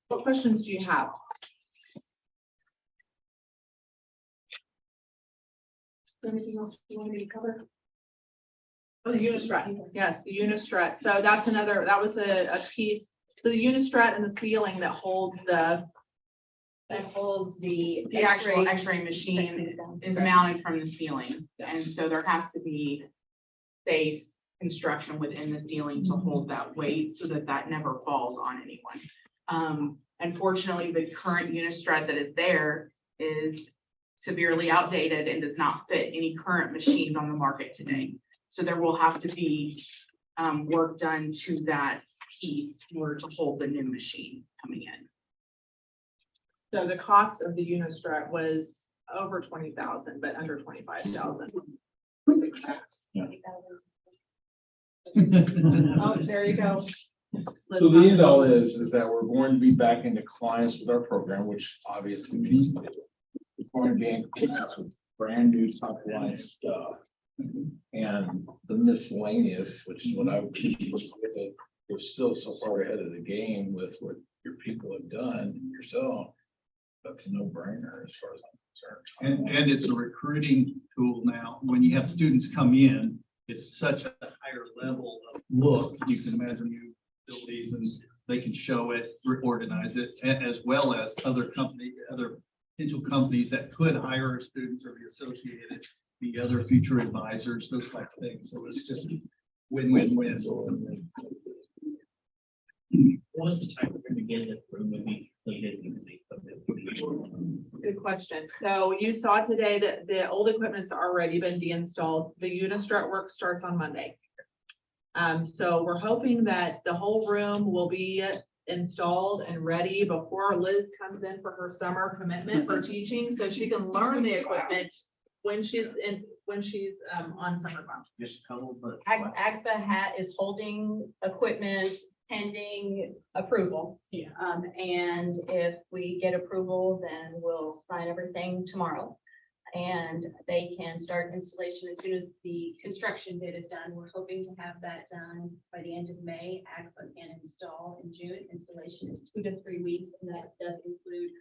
what questions do you have? Anything else you want me to cover? Oh, the Unistrut, yes, the Unistrut. So that's that was a piece, so the Unistrut and the ceiling that holds the actual X-ray X-ray machine is mounted from the ceiling. And so there has to be safe construction within the ceiling to hold that weight so that that never falls on anyone. Unfortunately, the current Unistrut that is there is severely outdated and does not fit any current machines on the market today. So there will have to be work done to that piece in order to hold the new machine coming in. So the cost of the Unistrut was over 20,000, but under 25,000. Oh, there you go. So the end all is that we're going to be back into compliance with our program, which obviously means it's going to be in compliance with brand new top line stuff. And the miscellaneous, which is what I would keep with it, we're still so far ahead of the game with what your people have done yourself. That's a no-brainer as far as I'm concerned. And it's a recruiting tool now. When you have students come in, it's such a higher level of look. You can imagine new facilities and they can show it, organize it, as well as other potential companies that could hire our students or be associated, the other future advisors, those type of things. So it's just win-win-win. What was the time frame again that the room would be completed? Good question. So you saw today that the old equipment's already been deinstalled. The Unistrut work starts on Monday. So we're hoping that the whole room will be installed and ready before Liz comes in for her summer commitment for teaching, so she can learn the equipment when she's on summer bump. Just a couple, but. AGFA is holding equipment pending approval. Yeah. And if we get approval, then we'll sign everything tomorrow. And they can start installation as soon as the construction bid is done. We're hoping to have that done by the end of May. AGFA can install in June. Installation is 2 to 3 weeks, and that does include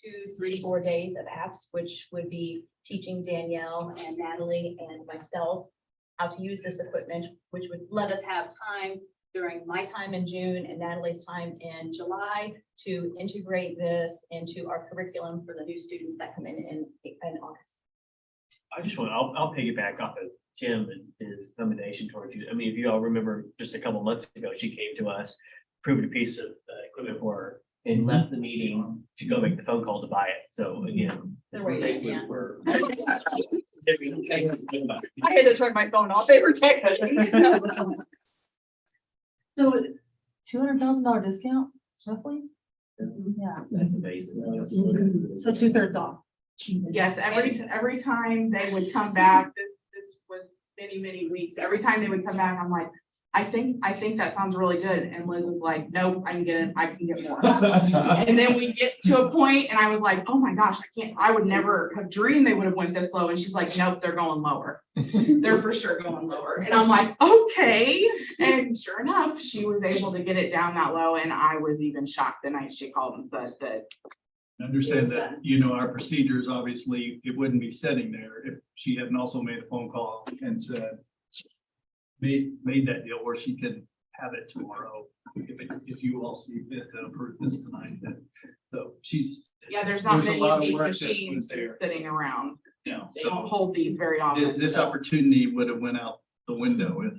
2, 3, 4 days of apps, which would be teaching Danielle and Natalie and myself how to use this equipment, which would let us have time during my time in June and Natalie's time in July to integrate this into our curriculum for the new students that come in August. I just want, I'll piggyback off of Tim and his commendation towards you. I mean, if you all remember just a couple months ago, she came to us, approved a piece of equipment for her and left the meeting to go make the phone call to buy it. So again. They're waiting, thank you yeah. for- I had to turn my phone off. They were texting. So $200,000 discount, roughly? Yeah. That's amazing. So 2/3 off. Yes, every time they would come back, this was many weeks. Every time they would come back, I'm like, I think that sounds really good. And Liz is like, nope, I can get more. And then we get to a point and I was like, oh my gosh, I would never have dreamed they would have went this low. And she's like, nope, they're going lower. They're for sure going lower. And I'm like, okay. And sure enough, she was able to get it down that low. And I was even shocked the night she called and said that. Understand that, our procedures, obviously, it wouldn't be sitting there if she hadn't also made a phone call and said, made that deal where she could have it tomorrow, if you all see fit to approve this tonight. So Yeah, there's not There's a many lot of of these work that machines was there. sitting around. They so don't hold these very often. this so. opportunity would have went out the window if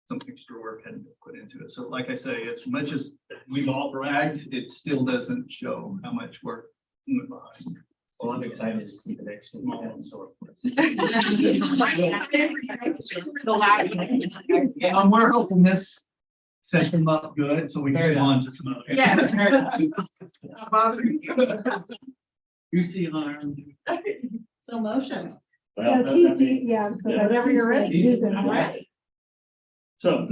some extra work hadn't been put into it. So like I say, as much as we've all bragged, it still doesn't show how much work went behind. Well, I'm excited to see the next one. So. And we're hoping this sets them up good, so we can move on to some other. Yes. Not bothering you. You see harm. So motion. So Keith, so that- Whenever you're ready. You can- All right. So.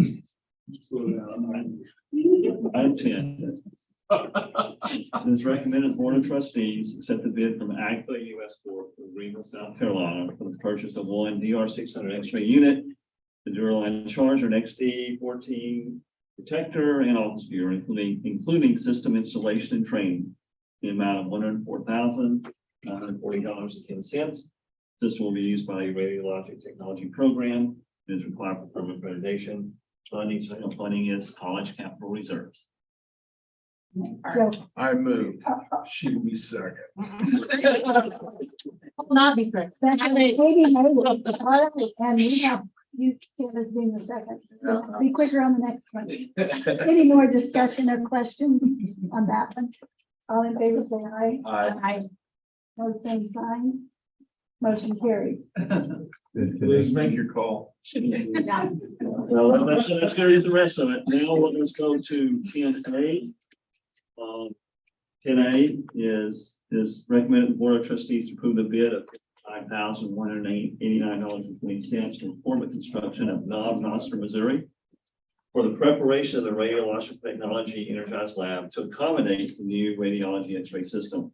Item 10. It is recommended the Board of Trustees accept the bid from Agfa US Corp. of Greenville, South Carolina for the purchase of one DR600 X-ray unit, the Duralast charger, an XD14 protector, and office viewer, including system installation and training. The amount of $104,940.10. This will be used by the Radiologic Technology Program. It is required for program accreditation. Funding is college capital reserves. So, I move. She will be second. Will not be strict. that's Katie made it. All right, and we have you, Tim, as being the second. So be quicker on the next one. Any more discussion or questions on that one? All in favor, say aye. Aye. No, same sign. Motion carries. Please make your call. Well, let's go read the rest of it. Now let's go to 10A. 10A is recommended the Board of Trustees to approve the bid of $5,189.20 from Corbett Construction of Knob, Noster, Missouri, for the preparation of the Radiologic Technology Energized Lab to accommodate the new radiology X-ray system.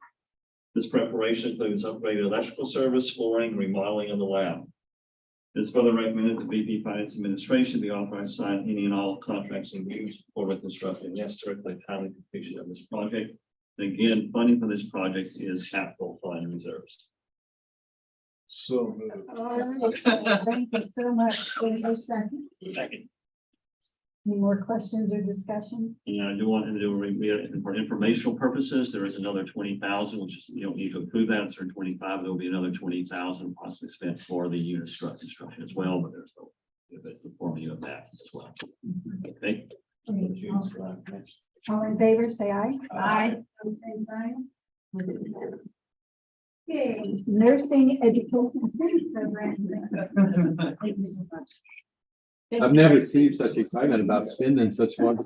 This preparation includes upgraded electrical service, flooring, and remodeling of the lab. It is further recommended the VP Finance Administration be authorized to sign any and all contracts and agreements for construction necessary for the timely completion of this project. And again, funding for this project is capital fund reserves. So moved. All right, thank you so much. Wait a second. Second. Any more questions or discussion? And I do want to do, for informational purposes, there is another 20,000, which is, you don't need to approve that, it's for 25, there'll be another 20,000 possibly spent for the unit construction as well, but there's no, it's the formula of that as well. Okay. All in favor, say aye. Aye. Same sign. Okay, nursing education program. Thank you so much. I've never seen such excitement about spending such one.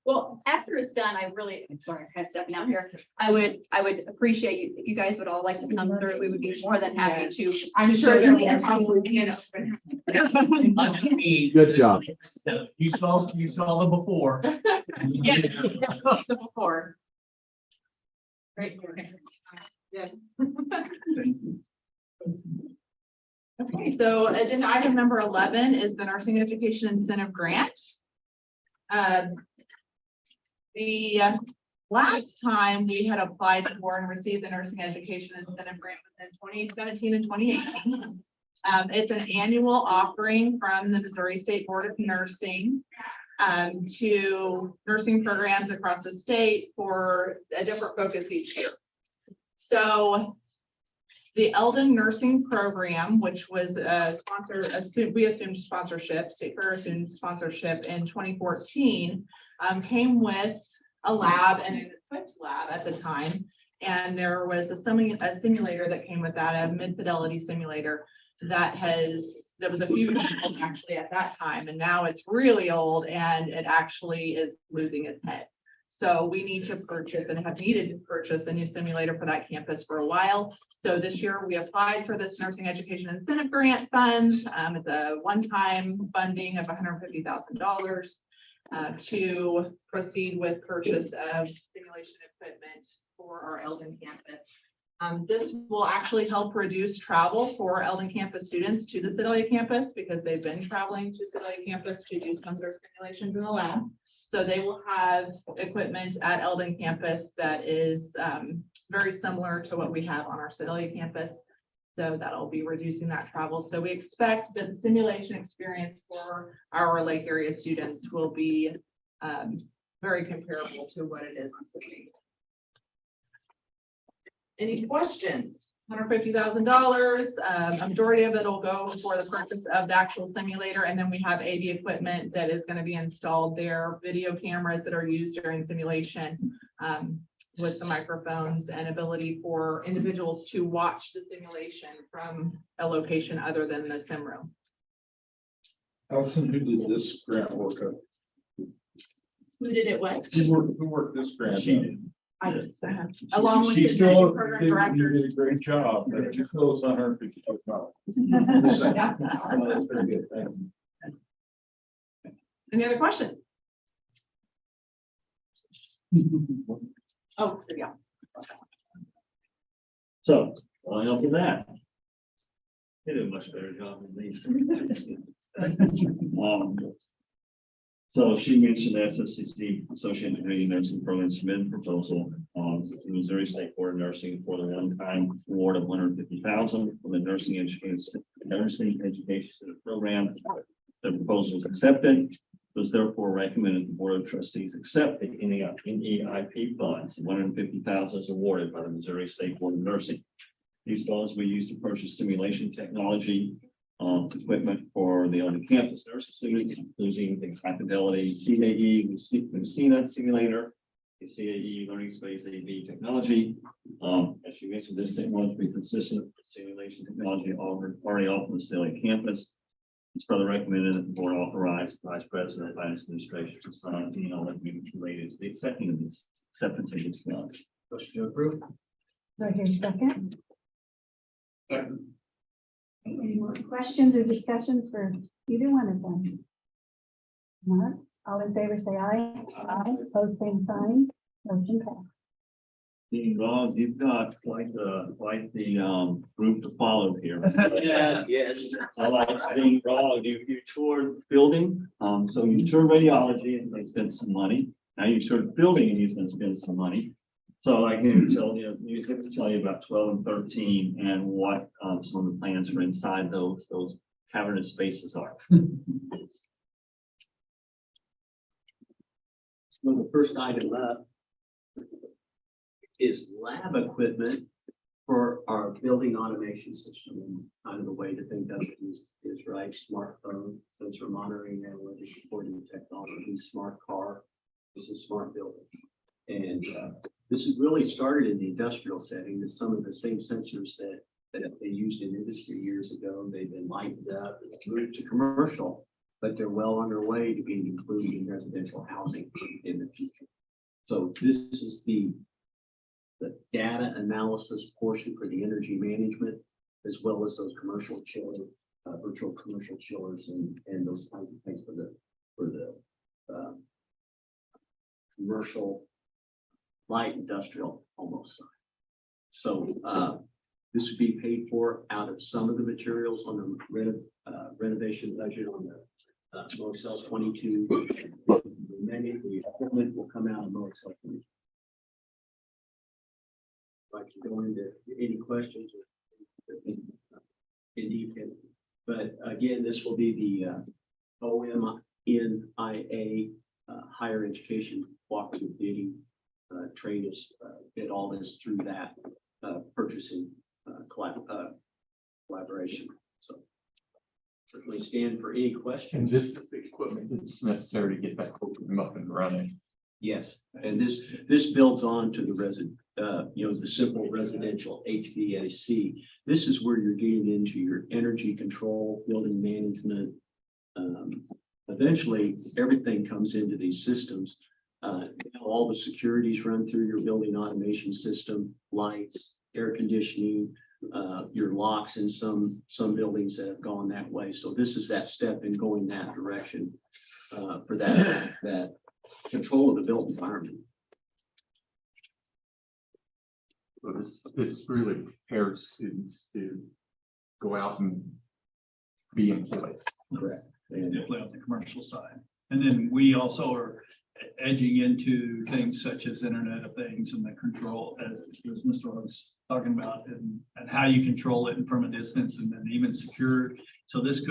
Well, after it's done, I'm sorry, I'm kind of stepping out here. I would appreciate you, if you guys would all like to come through, we would be more than happy to. I'm sure there will probably be an open. Good job. You saw the before. Yeah, the before. Great. Yes. Okay, so agenda item number 11 is the Nursing Education Incentive Grant. The last time we had applied for and received the Nursing Education Incentive Grant was in 2017 and 2018. It's an annual offering from the Missouri State Board of Nursing to nursing programs across the state for a different focus each year. So the Eldon Nursing Program, which was we assumed sponsorship, State Fair assumed sponsorship in 2014, came with a lab and an equipped lab at the time. And there was a simulator that came with that, a mid-fidelity simulator that was a few years old actually at that time. And now it's really old and it actually is losing its head. So we need to purchase and have needed to purchase a new simulator for that campus for a while. So this year we applied for this nursing education incentive grant funds. It's a one-time funding of $150,000 to proceed with purchase of simulation equipment for our Eldon campus. This will actually help reduce travel for Eldon campus students to the Sedalia campus because they've been traveling to Sedalia campus to do some of their simulations in the lab. So they will have equipment at Eldon campus that is very similar to what we have on our Sedalia campus. So that'll be reducing that travel. So we expect that the simulation experience for our Lake area students will be very comparable to what it is on Sedalia. Any questions? $150,000. A majority of it will go for the purchase of the actual simulator. And then we have AV equipment that is going to be installed there, video cameras that are used during simulation with some microphones and ability for individuals to watch the simulation from a location other than the sim room. Allison, who did this grant work up? Who did it what? Who worked this grant? She up? did. I did. Along with She the still program did, you directors. did a great job, but you still it's $150,000. Yeah. Oh, that's very good. Thank you. Any other questions? Oh, yeah. So, I'll help with that. They did a much better job than these. So she mentioned that SSCC, Associated Degree Nursing Program, submitted proposal on the Missouri State Board of Nursing for the one-time award of $150,000 for the nursing education program. The proposal was accepted. It was therefore recommended the Board of Trustees accept the NEIP funds. $150,000 is awarded by the Missouri State Board of Nursing. These funds we use to purchase simulation technology equipment for the on campus nursing students, including the high fidelity CAE, Lucina simulator, the CAE Learning Space AV technology. As you mentioned, this technology will be consistent with simulation technology already offered on the Sedalia campus. It's further recommended that the board authorize the Vice President of Finance Administration to sign any all agreements related to the acceptance of this funds. Motion to approve. Right here, second. Second. Any more questions or discussions for either one of them? Not, all in favor, say aye. Aye. Opposed, same sign. Motion passed. Dean Ron, you've got quite the group to follow here. Yes, yes. I like Dean Ron, you toured the building, so you toured radiology and they spent some money. Now you toured the building and he's gonna spend some money. So I can tell you about 12 and 13 and what some of the plans are inside those cavernous spaces are. So the first item up is lab equipment for our building automation system. And kind of the way to think of it is right, smartphone, sensor monitoring, analytics, supporting technology, smart car. This is smart building. And this is really started in the industrial setting. It's some of the same sensors that they used in industry years ago. They've been lightened up and moved to commercial, but they're well on their way to being included in residential housing in the future. So this is the data analysis portion for the energy management, as well as those commercial chillers, virtual commercial chillers and those kinds of things for the commercial light industrial almost side. So this would be paid for out of some of the materials on the renovation budget on the Motel 22. Many of the equipment will come out of Motel 22. I can go into any questions in detail, but again, this will be the OMNIA higher education cooperative bidding. Train us bid all this through that purchasing collaboration. So certainly stand for any And questions. this is the equipment that's necessary to get that program up and running. Yes, and this builds on to the the simple residential HVAC. This is where you're getting into your energy control, building management. Eventually, everything comes into these systems. All the securities run through your building automation system, lights, air conditioning, your locks in some buildings that have gone that way. So this is that step in going that direction for that control of the built environment. So this really prepares students to go out and be employed. Correct. And definitely on the commercial side. And then we also are edging into things such as Internet of Things and the control, as Mr. was talking about, and how you control it from a distance, and then even secure. So this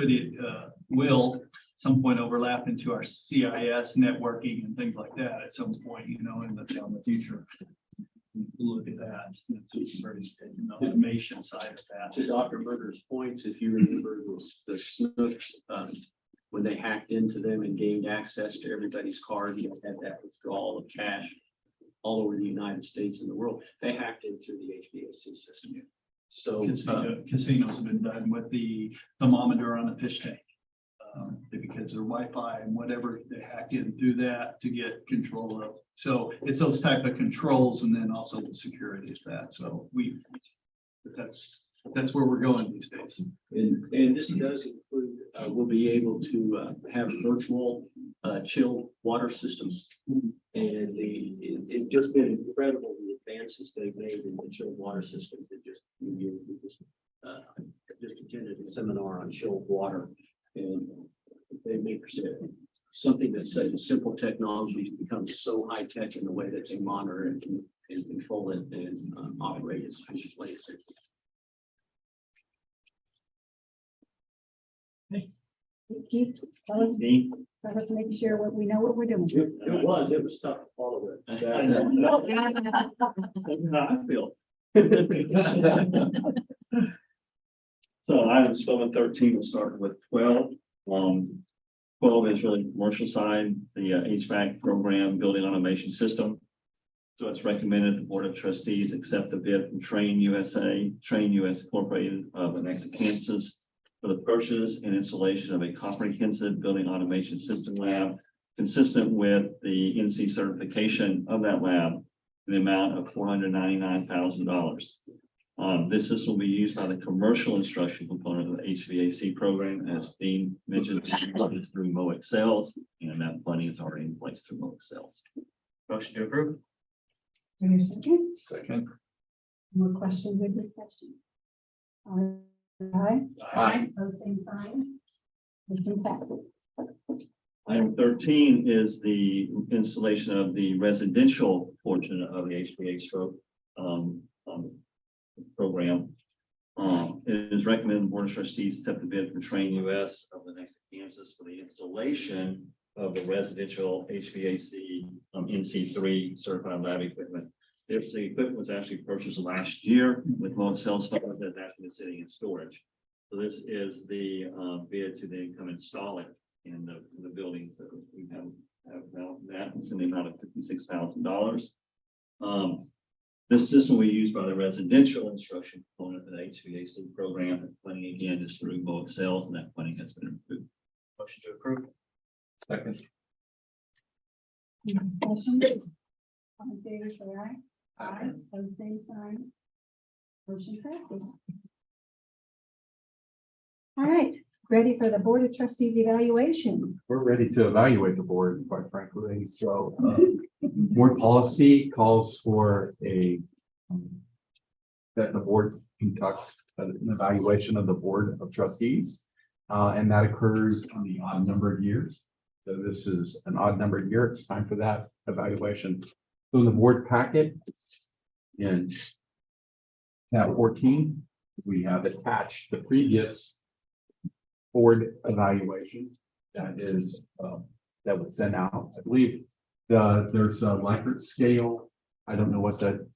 will at some point overlap into our CIS networking and things like that at some point, in the future. Look at that. It's very the automation side of that. To Dr. Berger's points, if you remember the Snooks, when they hacked into them and gained access to everybody's card, had that withdrawal of cash all over the United States and the world. They hacked in through the HVAC system. So Casinos have been done with the thermometer on the fish tank. Because their Wi-Fi and whatever, they hack in through that to get control of. So it's those type of controls, and then also the security is that. So that's where we're going these days. And this does include, we'll be able to have virtual chilled water systems. And it's just been incredible, the advances they've made in the chilled water system. That just attended a seminar on chilled water, and they make something that's such a simple technology becomes so high tech in the way that they monitor it and control it and operate as efficiently as it. Keith, tell us, so let's make sure we know what we're doing. It was tough to follow it. I feel. So items 12 and 13 will start with 12. 12 is really commercial side, the HVAC program, building automation system. So it's recommended the Board of Trustees accept the bid from Train USA Incorporated of Lenexa, Kansas, for the purchase and installation of a comprehensive building automation system lab consistent with the NC certification of that lab in the amount of $499,000. This system will be used by the commercial instruction component of the HVAC program, as Dean mentioned, through MOEX sales, and that funding is already in place through MOEX sales. Motion to approve. For your second, Second. more questions or discussion? Aye. Aye. Those same sign. Motion passes. Item 13 is the installation of the residential portion of the HVAC program. It is recommended the Board of Trustees accept the bid from Train US of Lenexa, Kansas for the installation of the residential HVAC NC3 certified lab equipment. If the equipment was actually purchased last year with most sales funds that's actually been sitting in storage. So this is the bid to then come install it in the buildings that we have now. That's in the amount of $56,000. This system we use by the residential instruction component of the HVAC program. The funding again is through MOEX sales, and that funding has been approved. Motion to approve. Second. Any discussion? All in favor, say aye. Aye. Those same sign. Motion passes. All right, ready for the Board of Trustees evaluation. We're ready to evaluate the board, quite frankly. So board policy calls for that the board conduct an evaluation of the Board of Trustees. And that occurs on the odd number of years. So this is an odd numbered year. It's time for that evaluation. So in the board packet in tab 14, we have attached the previous board evaluation that is that was sent out. I believe there's a Likert scale. I don't know what the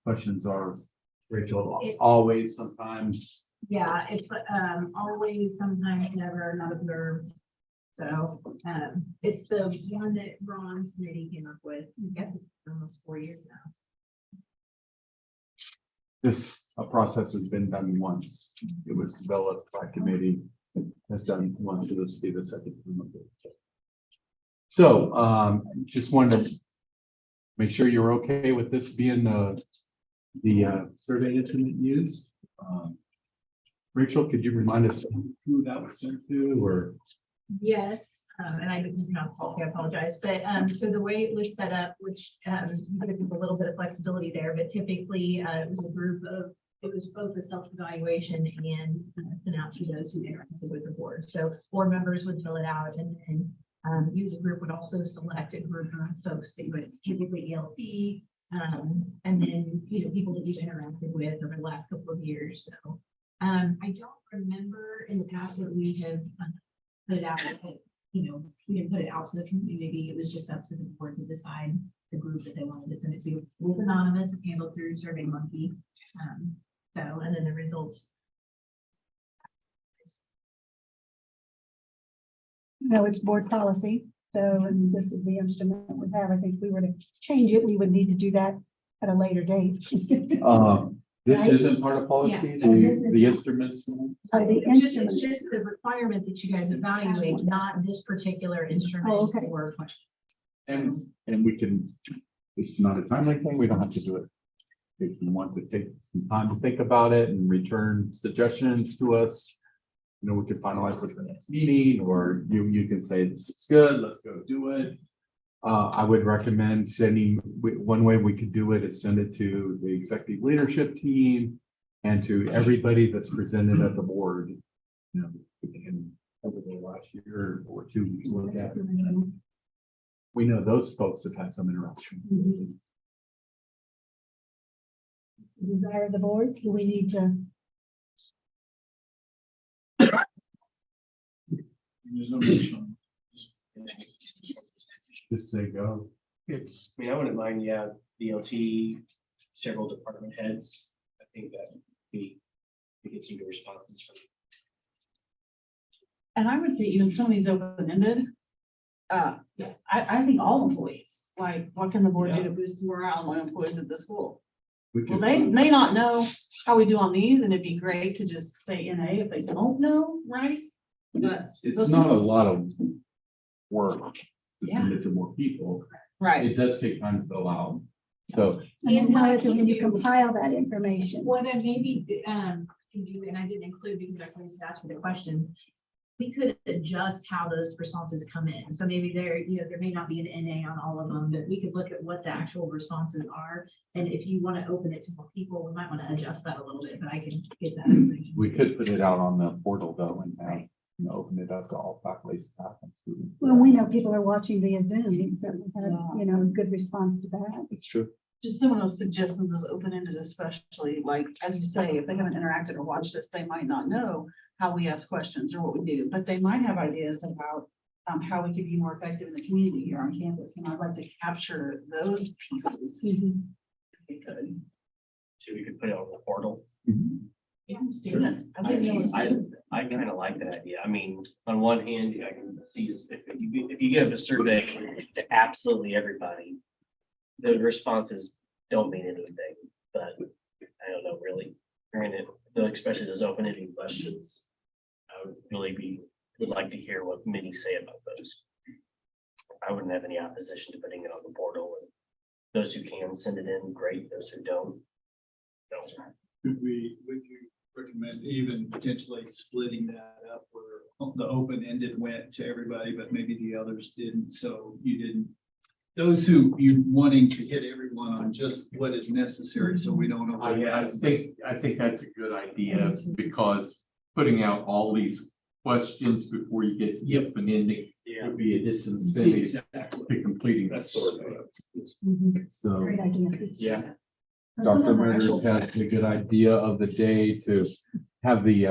questions are Rachel, always, sometimes. Yeah, it's always, sometimes, never, not observed. So it's the one that Ron's committee came up with. I guess it's almost 4 years now. This process has been done once. It was developed by committee, has done once, so this will be the second time of it. So just wanted to make sure you're okay with this being the survey instrument used. Rachel, could you remind us who that was sent to, or? Yes, and I didn't know, I apologize, but so the way it was set up, which gives a little bit of flexibility there, but typically it was a group of, it was both a self-evaluation and sent out to those who interacted with the board. So board members would fill it out, and then user group would also select a group of folks that would typically ELT, and then, you know, people that you've interacted with over the last couple of years. So I don't remember in the past that we have put it out, but, you know, we didn't put it out to the community. It was just up to the board to decide the group that they wanted to send it to. It was anonymous, it's handled through SurveyMonkey. So, and then the results. No, it's board policy. So, and this is the instrument we have. I think if we were to change it, we would need to do that at a later date. This Right? isn't part of policy, Yeah. the instruments. The It's just the requirement that you guys evaluate, not this particular instrument Oh, okay. or question. And we can, it's not a timely thing, we don't have to do it. If you want to take some time to think about it and return suggestions to us, you know, we could finalize it for the next meeting, or you can say, this is good, let's go do it. I would recommend sending, one way we could do it is send it to the executive leadership team and to everybody that's presented at the board. You know, we can, over the last year or two, we can look at. We know those folks have had some interaction. Desire of the board, do we need to? There's no motion. Just say go. I mean, I wouldn't mind, yeah, DOT, several department heads. I think that we get some good responses from. And I would say even some of these open-ended, I think all employees, like, what can the board do to boost morale among employees at the school? We Well, could- they may not know how we do on these, and it'd be great to just say NA if they don't know, right? But It's not a lot of work to Yeah. send it to more people. Right. It does take time to fill out. So And then how is it when you compile that information? Well, then maybe, can do, and I didn't include because I was asked for the questions. We could adjust how those responses come in. So maybe there, you know, there may not be an NA on all of them, but we could look at what the actual responses are. And if you want to open it to more people, we might want to adjust that a little bit, but I can get that information. we could put it out on the portal though and have, you know, open it up to all faculty, staff and students. Well, we know people are watching via Zoom, so we have, you know, good response to that. It's true. Just some of those suggestions is open-ended, especially like, as you say, if they haven't interacted or watched us, they might not know how we ask questions or what we do, but they might have ideas about how we could be more effective in the community here on campus. And I'd like to capture those pieces. If we could. So we could put it on the portal. Yeah, students. I think I kind of like that idea. I mean, on one hand, I can see this, if you give a survey to absolutely everybody, the responses don't mean anything, but I don't know, really. Granted, especially those open-ended questions, I would really would like to hear what many say about those. I wouldn't have any opposition to putting it on the portal, and those who can send it in, great. Those who don't. Would you recommend even potentially splitting that up where the open-ended went to everybody, but maybe the others didn't, so you didn't? Those who you wanting to hit everyone on just what is necessary, so we don't. I think that's a good idea, because putting out all these questions before you get to the open ending would be a disincentive to completing that survey. So Great idea. Yeah. Dr. Murders has a good idea of the day to have the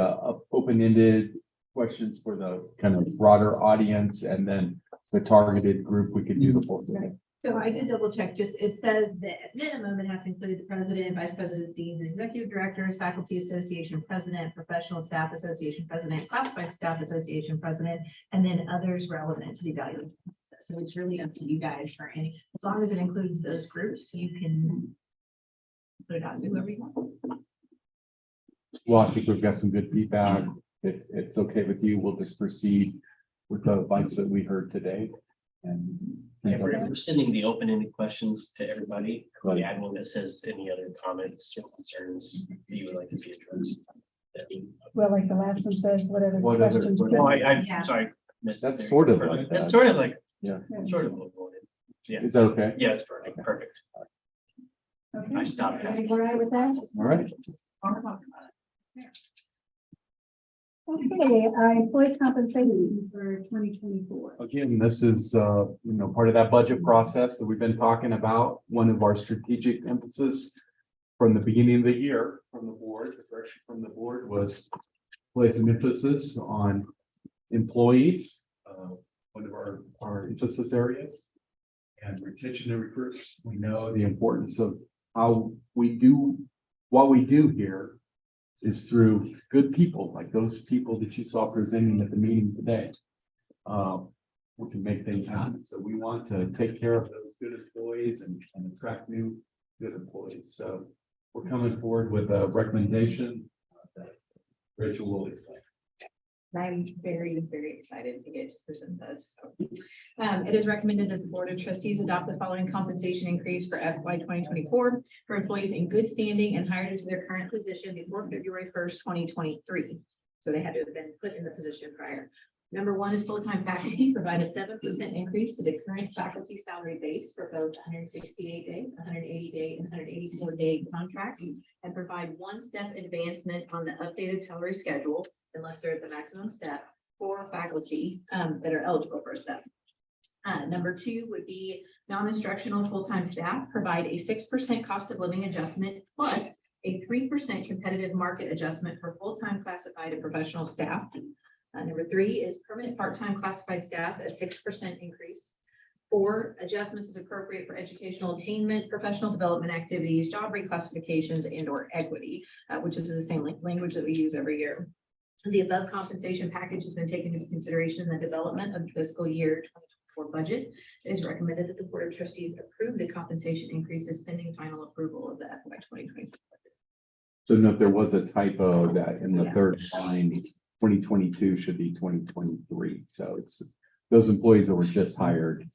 open-ended questions for the kind of broader audience, and then the targeted group, we could do the full thing. So I did double check, just, it says that at minimum, it has to include the president, vice president, deans, and executive directors, faculty association president, professional staff association president, classified staff association president, and then others relevant to the evaluation process. So it's really up to you guys for any, as long as it includes those groups, you can put it out to whoever you want. Well, I think we've got some good feedback. If it's okay with you, we'll just proceed with the advice that we heard today. And Yeah, we're sending the open-ended questions to everybody. Right. We add one that says any other comments or concerns that you would like to see addressed. Well, like the last one says, whatever. the Whatever- questions- whatever. Oh, I'm Yeah. sorry. missed it That's there. sort of like that. That's sort of like, Yeah. sort of avoided. Yeah, Is that okay? yeah, it's perfect, perfect. Okay. I stopped. Everybody all right with that? All right. Okay, employee compensation for 2024. Again, this is, part of that budget process that we've been talking about. One of our strategic emphasis from the beginning of the year from the board, the direction from the board was place an emphasis on employees, one of our emphasis areas, and retention and recruitment. We know the importance of how we do, what we do here is through good people, like those people that you saw presenting at the meeting today. We can make things happen. So we want to take care of those good employees and attract new good employees. So we're coming forward with a recommendation that Rachel will explain. I'm very, very excited to get to present this. So, it is recommended that the Board of Trustees adopt the following compensation increase for FY 2024 for employees in good standing and hired into their current position before February 1st, 2023. So they had to have been put in the position prior. Number one is full-time faculty, provide a 7% increase to the current faculty salary base for both 168-day, 180-day, and 184-day contracts, and provide one-step advancement on the updated salary schedule unless they're at the maximum step for faculty that are eligible for a step. Number two would be non-instructional full-time staff, provide a 6% cost of living adjustment plus a 3% competitive market adjustment for full-time classified and professional staff. Number three is permanent part-time classified staff, a 6% increase. 4, adjustments as appropriate for educational attainment, professional development activities, job reclassifications, and or equity, which is the same language that we use every year. The above compensation package has been taken into consideration in the development of the fiscal year 2024 budget. It is recommended that the Board of Trustees approve the compensation increases pending final approval of the FY 2024. So note there was a typo that in the Yeah. third line, 2022 should be 2023. So it's those employees that were just hired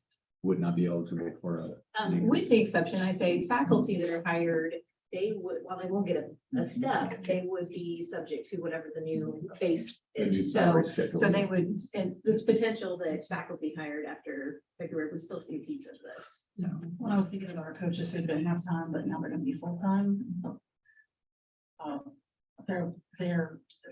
would not be eligible for a. With the exception, I say faculty that are hired, they would, while they won't get a step, they would be subject to whatever the new base The new is. So, salary schedule. so they would, and it's potential that faculty hired after February would still see a piece of this. So. When I was thinking of our coaches who've been half-time, but now they're gonna be full-time. They're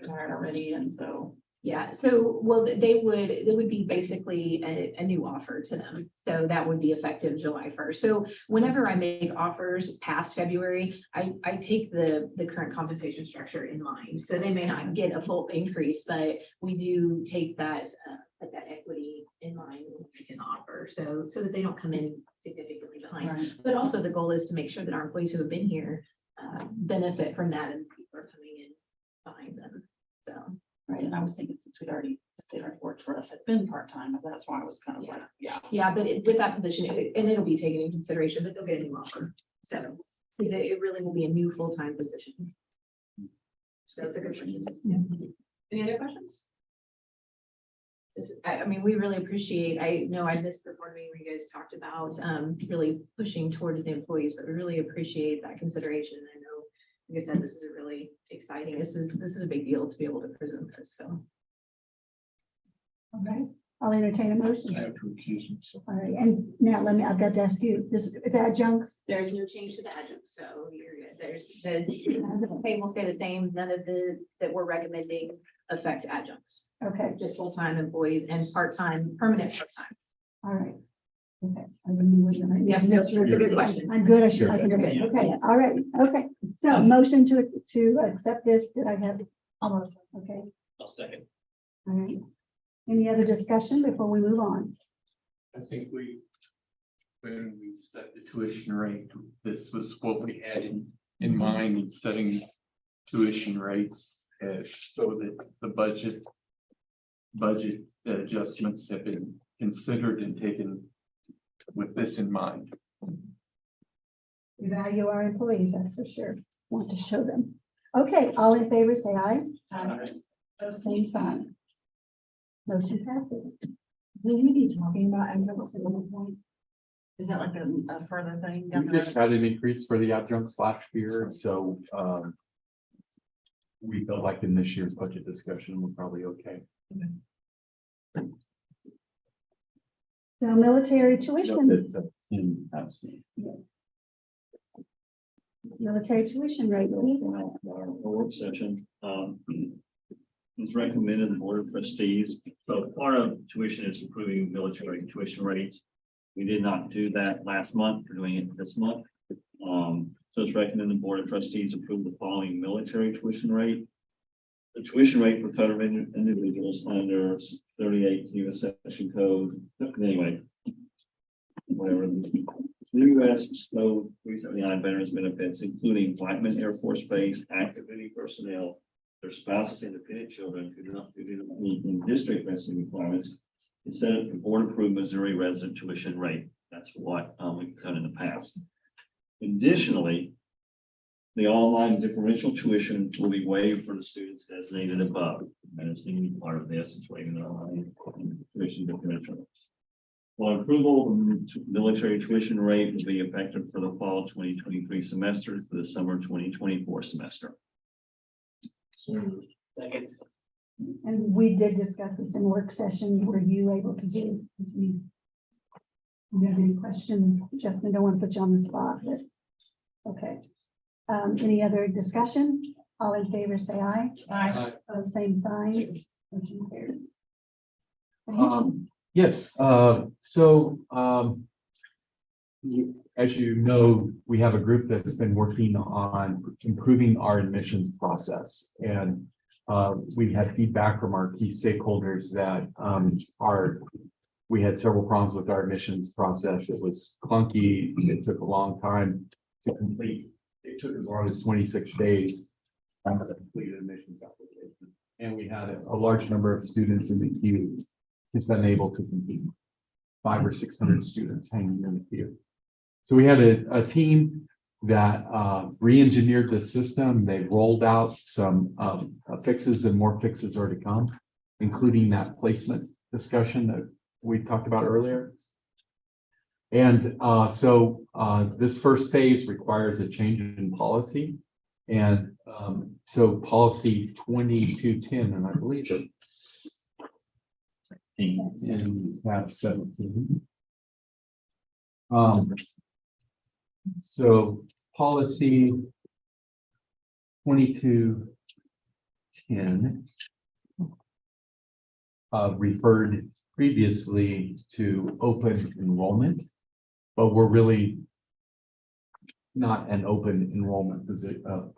hired already, and so. Yeah, so, well, they would be basically a new offer to them. So that would be effective July 1st. So whenever I make offers past February, I take the current compensation structure in mind. So they may not get a full increase, but we do take that, put that equity in mind when we make an offer. So that they don't come in significantly behind. Right. But also the goal is to make sure that our employees who have been here benefit from that and people are coming in behind them. So. Right, and I was thinking since they already worked for us, had been part-time, but that's why I was kind of like, yeah. Yeah, but with that position, and it'll be taken into consideration, but they'll get a new offer. So it really will be a new full-time position. So that's a good question. Yeah. Any other questions? I mean, we really appreciate, I know I missed the board meeting where you guys talked about really pushing towards the employees, but we really appreciate that consideration. I know, like I said, this is a really exciting, this is a big deal to be able to present this, so. Okay, I'll entertain a motion. I have to recuse myself. All right, and now I've got to ask you, this is adjuncts, There's no change to the adjunct, so you're good. The pay will stay the same. None of that we're recommending affect adjuncts, okay, just full-time employees and part-time, permanent part-time. all right. Okay. I didn't know what you- Yeah, no, it's a good question. I'm good, I should, You're I can good. do it. You're Okay, good. all right, okay. So motion to accept this, did I have? Almost, okay, I'll second. all right. Any other discussion before we move on? I think we when we set the tuition rate, this was what we had in mind in setting tuition rates. So that the budget adjustments have been considered and taken with this in mind. We value our employees, that's for sure. Want to show them. Okay, all in favor, say aye. Aye. Those same sign. Motion passes. Will we be talking about as a single point? Is that like a further thing down We the just road? had an increase for the adjuncts last year, so we felt like in this year's budget discussion, we're probably okay. So military Note tuition, that, in absent. military tuition rate. Our work session, it's recommended the Board of Trustees. So part of tuition is approving military tuition rates. We did not do that last month. We're doing it this month. So it's recommended the Board of Trustees approve the following military tuition rate. The tuition rate for federal individuals under 38 U.S. Section Code, anyway. Whatever. The U.S. Code 379 veterans benefits, including Blackman Air Force Base, active duty personnel, their spouses, and dependent children who do not meet in district resting requirements, is set at the board approved Missouri resident tuition rate. That's what we've done in the past. Additionally, the online differential tuition will be waived for the students designated above. And it's the part of this, it's waiving the online tuition differential. While approval of the military tuition rate will be effective for the fall 2023 semester for the summer 2024 semester. Second. And we did discuss this in work session. Were you able to do? Do you have any questions? Justin, don't want to put you on the spot, but, okay. Any other discussion? All in favor, say aye. Aye. Same sign. Motion carried. Yes, as you know, we have a group that's been working on improving our admissions process. And we've had feedback from our key stakeholders that we had several problems with our admissions process. It was clunky. It took a long time to complete. It took as long as 26 days to complete an admissions application. And we had a large number of students in the queue just unable to compete. 500 or 600 students hanging in the queue. So we had a team that re-engineered the system. They rolled out some fixes, and more fixes are to come, including that placement discussion that we talked about earlier. And this first phase requires a change in policy. And so policy 2210, and I believe it's in tab 17. So policy 2210 referred previously to open enrollment, but we're really not an open enrollment position.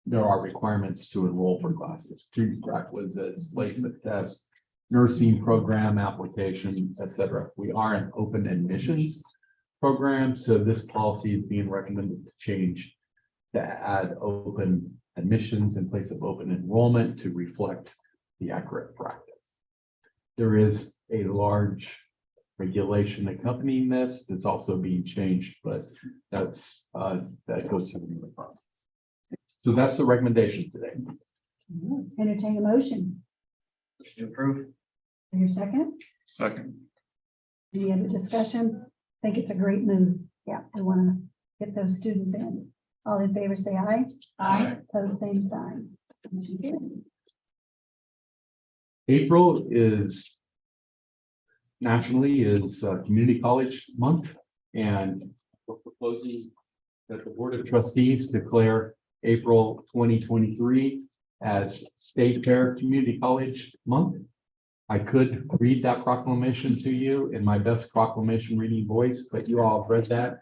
There are requirements to enroll for classes. Prerequisites, placement test, nursing program application, etc. We are an open admissions program, so this policy is being recommended to change to add open admissions in place of open enrollment to reflect the accurate practice. There is a large regulation accompanying this that's also being changed, but that goes through the process. So that's the recommendation today. Entertain a motion. To approve. Your second? Second. Any other discussion? I think it's a great move. Yeah, we want to get those students in. All in favor, say aye. Aye. Pose same sign. Motion carried. April is nationally Community College Month, and we're proposing that the Board of Trustees declare April 2023 as State Fair Community College Month. I could read that proclamation to you in my best proclamation reading voice, but you all have read that.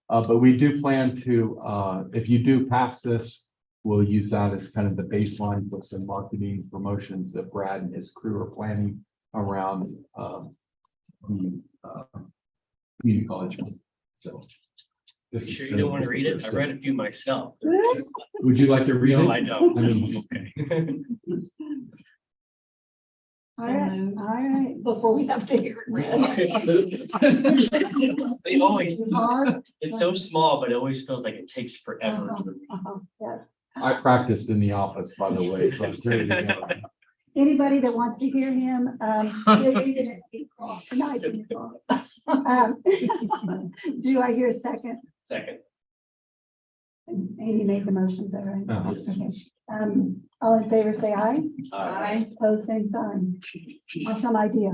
But we do plan to, if you do pass this, we'll use that as kind of the baseline for some marketing promotions that Brad and his crew are planning around the community college. So. this is Sure you don't want to read it? I read a few myself. Would you like to read it? No, I don't. I mean, Okay. All right, before we have to hear it read. They always, Mark? it's so small, but it always feels like it takes forever. Uh-huh, to read. yeah. I practiced in the office, by the way, so I'm ready to go. Anybody that wants to hear him, you're reading it 8 o'clock tonight. Do I hear a second? Second. Amy made the motion, is that right? Uh-huh. Okay. All in favor, say aye. Aye. Opposed, same sign. Awesome idea.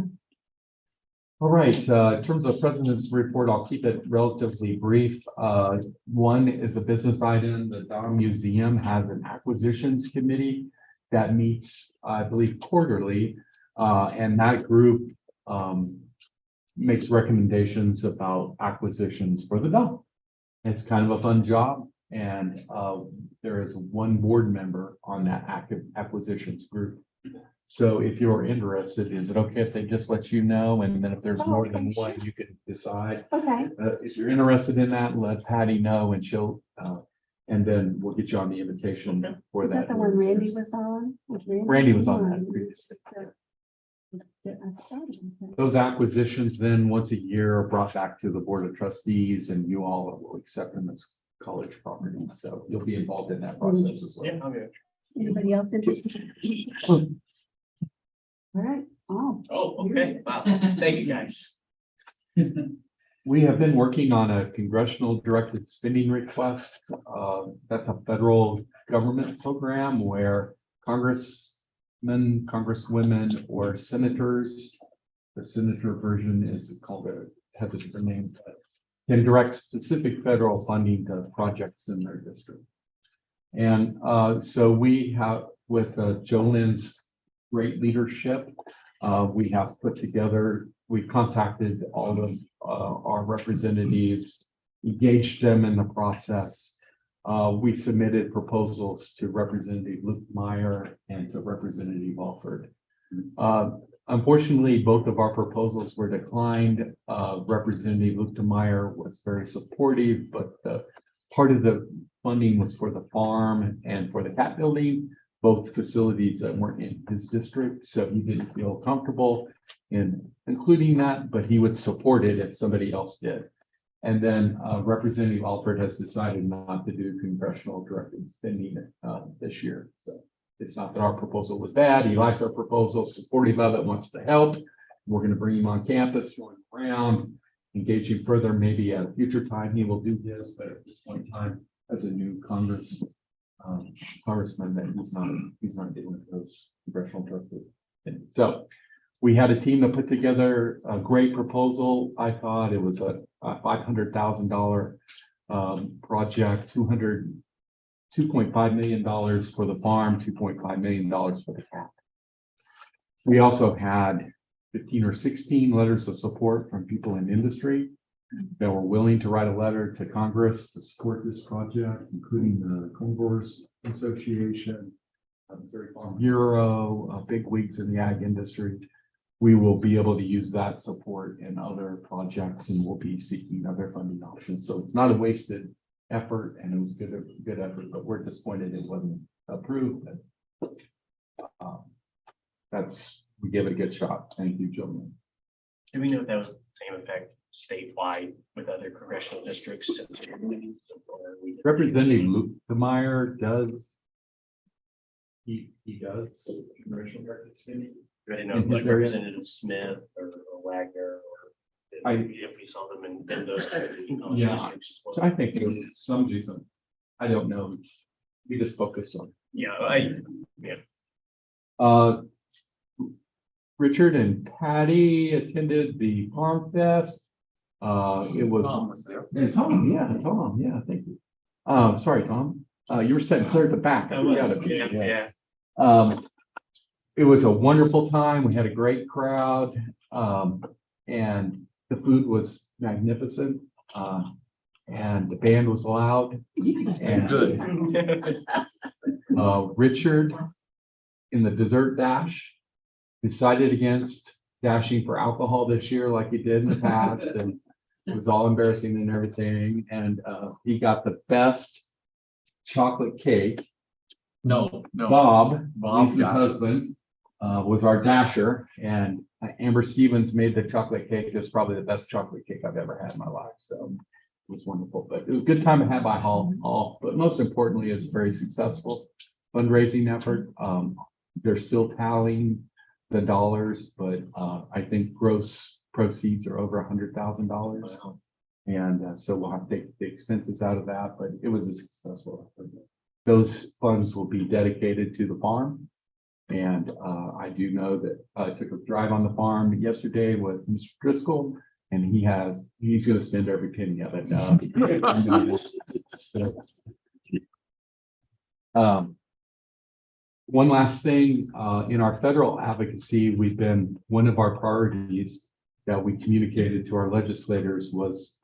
All right, in terms of president's report, I'll keep it relatively brief. One is a business item. The Dom Museum has an acquisitions committee that meets, I believe, quarterly. And that group makes recommendations about acquisitions for the Dom. It's kind of a fun job. And there is one board member on that active acquisitions group. So if you're interested, is it okay if they just let you know? And then if there's more than one, you can decide. Okay. If you're interested in that, let Patty know and she'll, and then we'll get you on the invitation for Is that that. the one Randy was on? Randy was on that previously. Those acquisitions then once a year are brought back to the Board of Trustees and you all will accept them as college property. So you'll be involved in that process as well. Yeah, I'm good. Anybody else interested? All right. Oh. Oh, okay. Wow. Thank you, guys. We have been working on a congressional directed spending request. That's a federal government program where congressmen, congresswomen, or senators, the senator version is called has a different name, but can direct specific federal funding to projects in their district. And so we have, with Jolene's great leadership, we have put together, we contacted all of our representatives, engaged them in the process. We submitted proposals to Representative Luke Meyer and to Representative Alford. Unfortunately, both of our proposals were declined. Representative Luke Meyer was very supportive, but part of the funding was for the farm and for the cat building, both facilities that weren't in his district. So he didn't feel comfortable in including that, but he would support it if somebody else did. And then Representative Alford has decided not to do congressional directed spending this year. So it's not that our proposal was bad. He likes our proposal, supportive of it, wants to help. We're going to bring him on campus, showing him around, engage him further. Maybe at a future time he will do this, but at this point in time, as a new congressman, that he's not dealing with those congressional directed. So we had a team that put together a great proposal. I thought it was a $500,000 project, $2.5 million for the farm, $2.5 million for the cat. We also had 15 or 16 letters of support from people in industry that were willing to write a letter to Congress to support this project, including the Corn Growers Association, Missouri Farm Bureau, big wigs in the ag industry. We will be able to use that support in other projects and we'll be seeking other funding options. So it's not a wasted effort and it was good effort, but we're disappointed it wasn't approved. But, we gave it a good shot. Thank you, gentlemen. Do we know if that was the same effect statewide with other congressional districts? Representative Luke Meyer does. He does congressional directed spending. I didn't know In if, like his area. Representative Smith or Wagner or if we saw them in those college Yeah. districts. as So well. I think some do some. I don't know. We just focused on. Yeah, Richard and Patty attended the Farm Fest. It was. Tom, yeah, thank you. Sorry, Tom. You were sitting clear at the back. I forgot it. yeah. It was a wonderful time. We had a great crowd. And the food was magnificent. And the band was loud. And Good. Richard in the dessert dash decided against dashing for alcohol this year like he did in the past. And It was all embarrassing and everything, and he got the best chocolate cake. No. Bob, Bob Lisa's got it. husband, was our dasher, and Amber Stevens made the chocolate cake. It's probably the best chocolate cake I've ever had in my life, so it was wonderful. But it was a good time to have by all, but most importantly, it's a very successful fundraising effort. They're still tallying the dollars, but I think gross proceeds are over $100,000. And so we'll have to take the expenses out of that, but it was a successful effort. Those funds will be dedicated to the farm. And I do know that I took a drive on the farm yesterday with Mr. Driscoll, and he's going to spend every penny of it. One last thing, in our federal advocacy, one of our priorities that we communicated to our legislators was,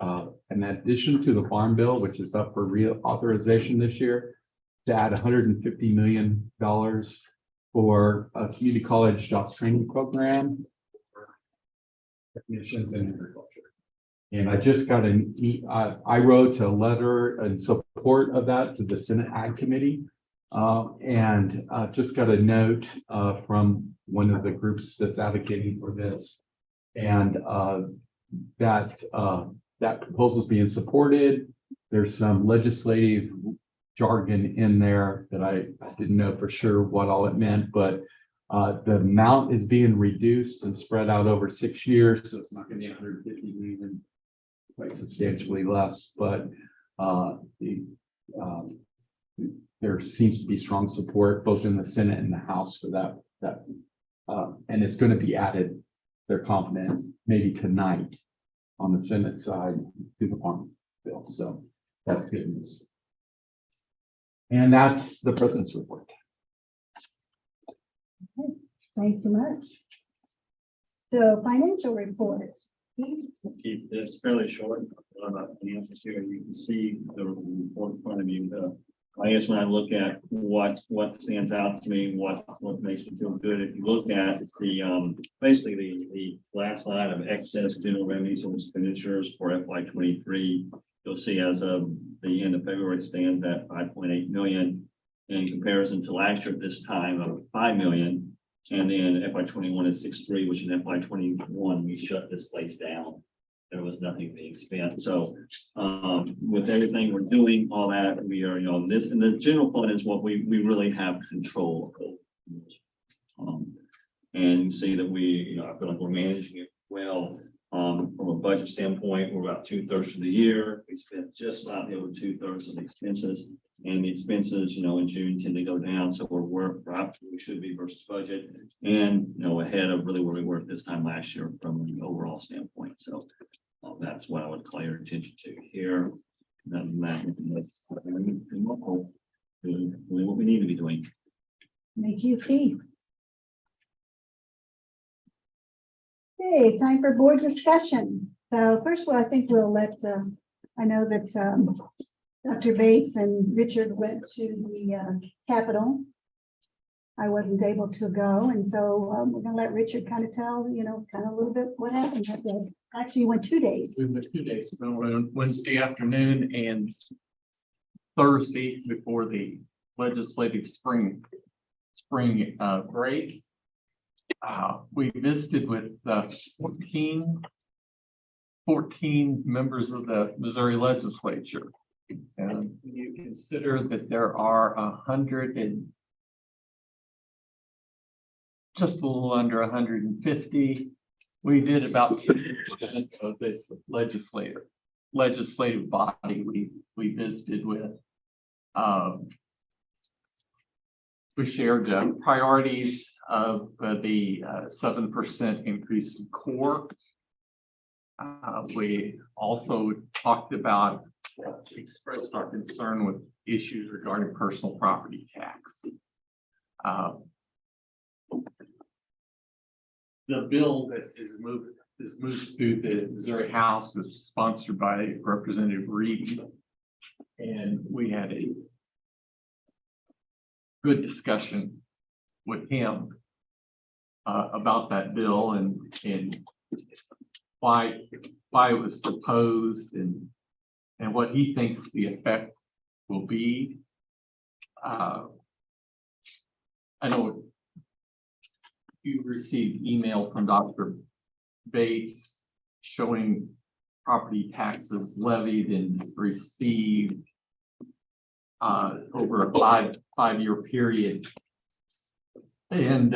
in addition to the farm bill, which is up for reauthorization this year, to add $150 million for a community college jobs training program. Technicians in agriculture. And I just got I wrote a letter in support of that to the Senate Ag Committee. And just got a note from one of the groups that's advocating for this. And that proposal is being supported. There's some legislative jargon in there that I didn't know for sure what all it meant, but the amount is being reduced and spread out over 6 years, so it's not going to be 150 million, quite substantially less. But there seems to be strong support both in the Senate and the House for that, and it's going to be added. They're confident maybe tonight on the Senate side to the farm bill, so that's good news. And that's the president's report. Thank you much. So financial report. Keep this fairly short. Finances here, you can see the report in front of you. I guess when I look at what stands out to me, what makes me feel good, if you look at the basically the last line of excess general revenues and expenditures for FY23, you'll see as of the end of February, it stands at 5.8 million in comparison to last year at this time of 5 million. And then FY21 is 6.3, which in FY21, we shut this place down. There was nothing being spent. So with everything we're doing, all that, we are, this, and the general fund is what we really have control of. And you see that we, I feel like we're managing it well. From a budget standpoint, we're about 2/3 of the year. We spent just slightly over 2/3 of the expenses. And the expenses, in June tend to go down. So we're right where we should be versus budget. And, ahead of really where we were at this time last year from an overall standpoint. So that's what I would call your attention to here. That's really what we need to be doing. Thank you, Keith. Okay, time for board discussion. So first of all, I think we'll let, I know that Dr. Bates and Richard went to the Capitol. I wasn't able to go, and so we're gonna let Richard kind of tell, kind of a little bit what happened. Actually, you went 2 days. We went 2 days, we went on Wednesday afternoon and Thursday before the legislative spring break. We visited with 14 members of the Missouri legislature. And you consider that there are 100 and just a little under 150. We did about 10% of the legislative body we visited with. We shared priorities of the 7% increase in core. We also talked about, expressed our concern with issues regarding personal property tax. The bill that is moved through the Missouri House is sponsored by Representative Reed. And we had a good discussion with him about that bill, and why it was proposed and what he thinks the effect will be. I know you received email from Dr. Bates showing property taxes levied and received over a five-year period. And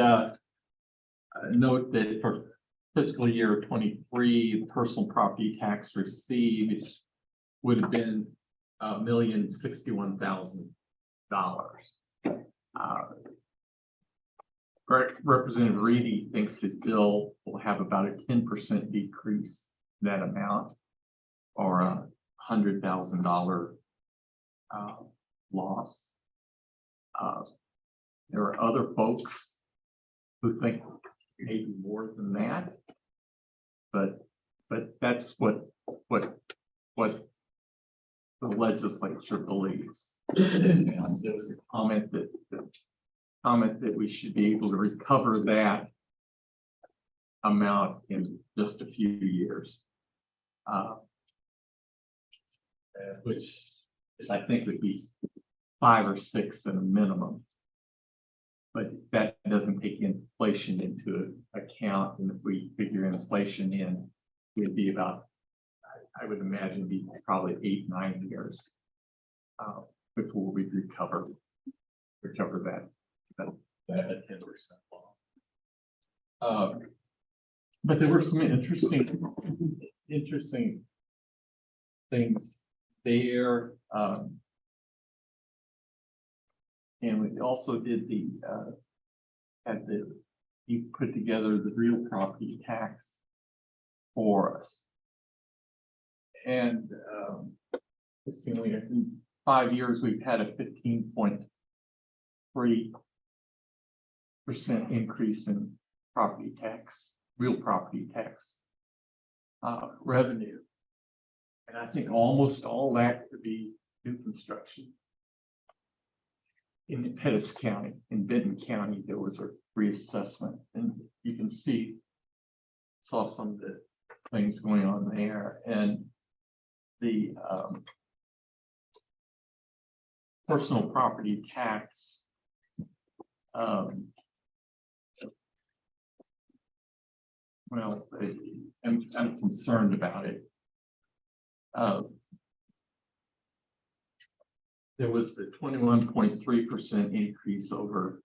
note that for fiscal year 23, personal property tax received would have been $1,061,000. Representative Reedy thinks his bill will have about a 10% decrease in that amount, or a $100,000 loss. There are other folks who think maybe more than that, but that's what the legislature believes. And there was a comment that we should be able to recover that amount in just a few years, which I think would be 5 or 6 at a minimum. But that doesn't take inflation into account, and if we figure inflation in, it would be about, I would imagine, be probably 8-9 years before we recover that 10% loss. But there were some interesting things there. And we also did he put together the real property tax for us. And let's see, in 5 years, we've had a 15.3% increase in property tax, real property tax revenue. And I think almost all that could be new construction. In Pettis County, in Benton County, there was a reassessment, and you can saw some of the things going on there, and the personal property tax. Well, I'm concerned about it. There was the 21.3% increase over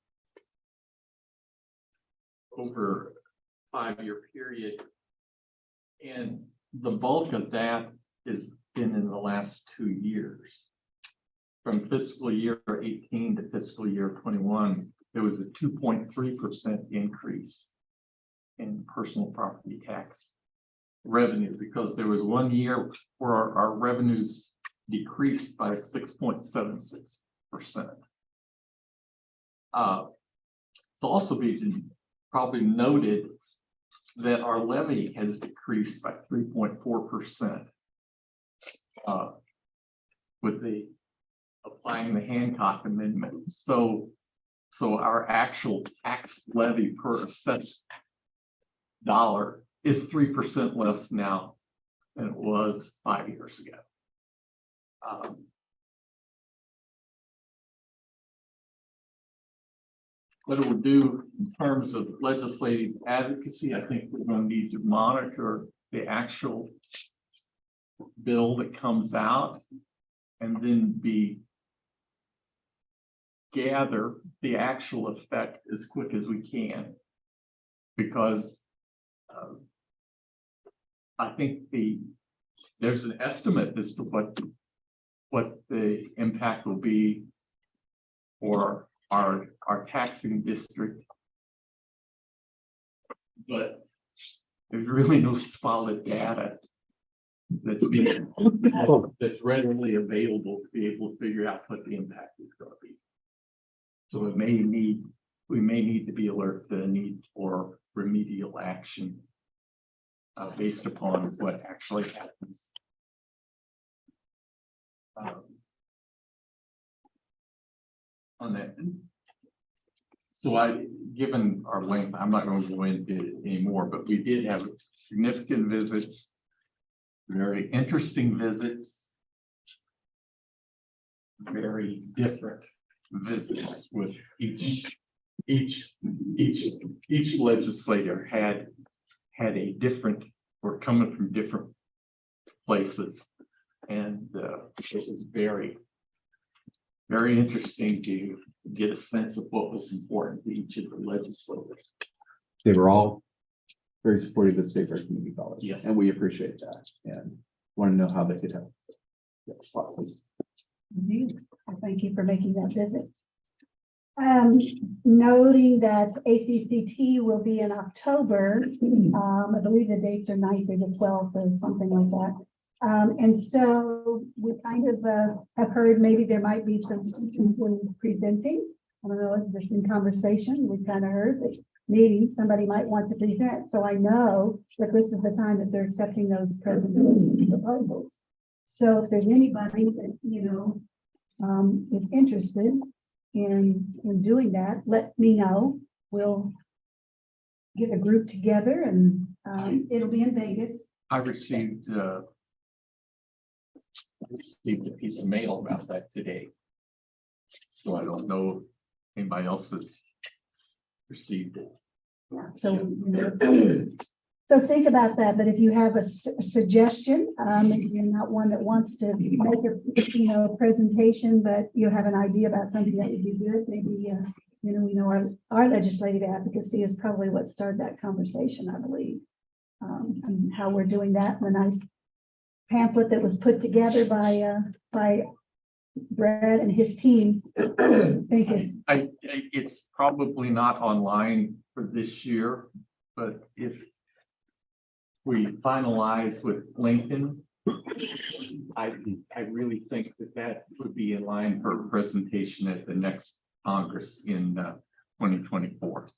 5-year period. And the bulk of that has been in the last 2 years. From fiscal year 18 to fiscal year 21, there was a 2.3% increase in personal property tax revenue, because there was 1 year where our revenues decreased by 6.76%. It's also been probably noted that our levy has decreased by 3.4% with the applying the Hancock Amendment. So our actual tax levy per assessed dollar is 3% less now than it was 5 years ago. What it will do in terms of legislative advocacy, I think we're going to need to monitor the actual bill that comes out, and then gather the actual effect as quick as we can, because I think there's an estimate as to what the impact will be for our taxing district, but there's really no solid data that's readily available to be able to figure out what the impact is going to be. So we may need to be alert to the need for remedial action based upon what actually happens. On that. So given our length, I'm not going to go into it anymore, but we did have significant visits, very interesting visits, very different visits with each legislator had a different, were coming from different places. And it was very, very interesting to get a sense of what was important to each of the legislators. They were all very supportive of State Fair Community College. Yes. And we appreciate that and want to know how they could help. Yes, please. Indeed. Well, thank you for making that visit. Noting that ACCT will be in October, I believe the dates are 9th or the 12th or something like that. And so we kind of have heard maybe there might be some people presenting. I don't know if there's in conversation, we've kind of heard that maybe somebody might want to present. So I know that this is the time that they're accepting those presentation proposals. So if there's anybody that, you know, is interested in doing that, let me know. We'll get a group together and it'll be in Vegas. I received a piece of mail about that today. So I don't know if anybody else has received it. Yeah, so, you know, so think about that, but if you have a suggestion, if you're not one that wants to make a, you know, a presentation, but you have an idea about something that would be good, maybe, you know, we know our legislative advocacy is probably what started that conversation, I believe. And how we're doing that, and a nice pamphlet that was put together by Brad and his team. I think is It's probably not online for this year, but if we finalize with Lincoln, I really think that would be in line for a presentation at the next Congress in 2024.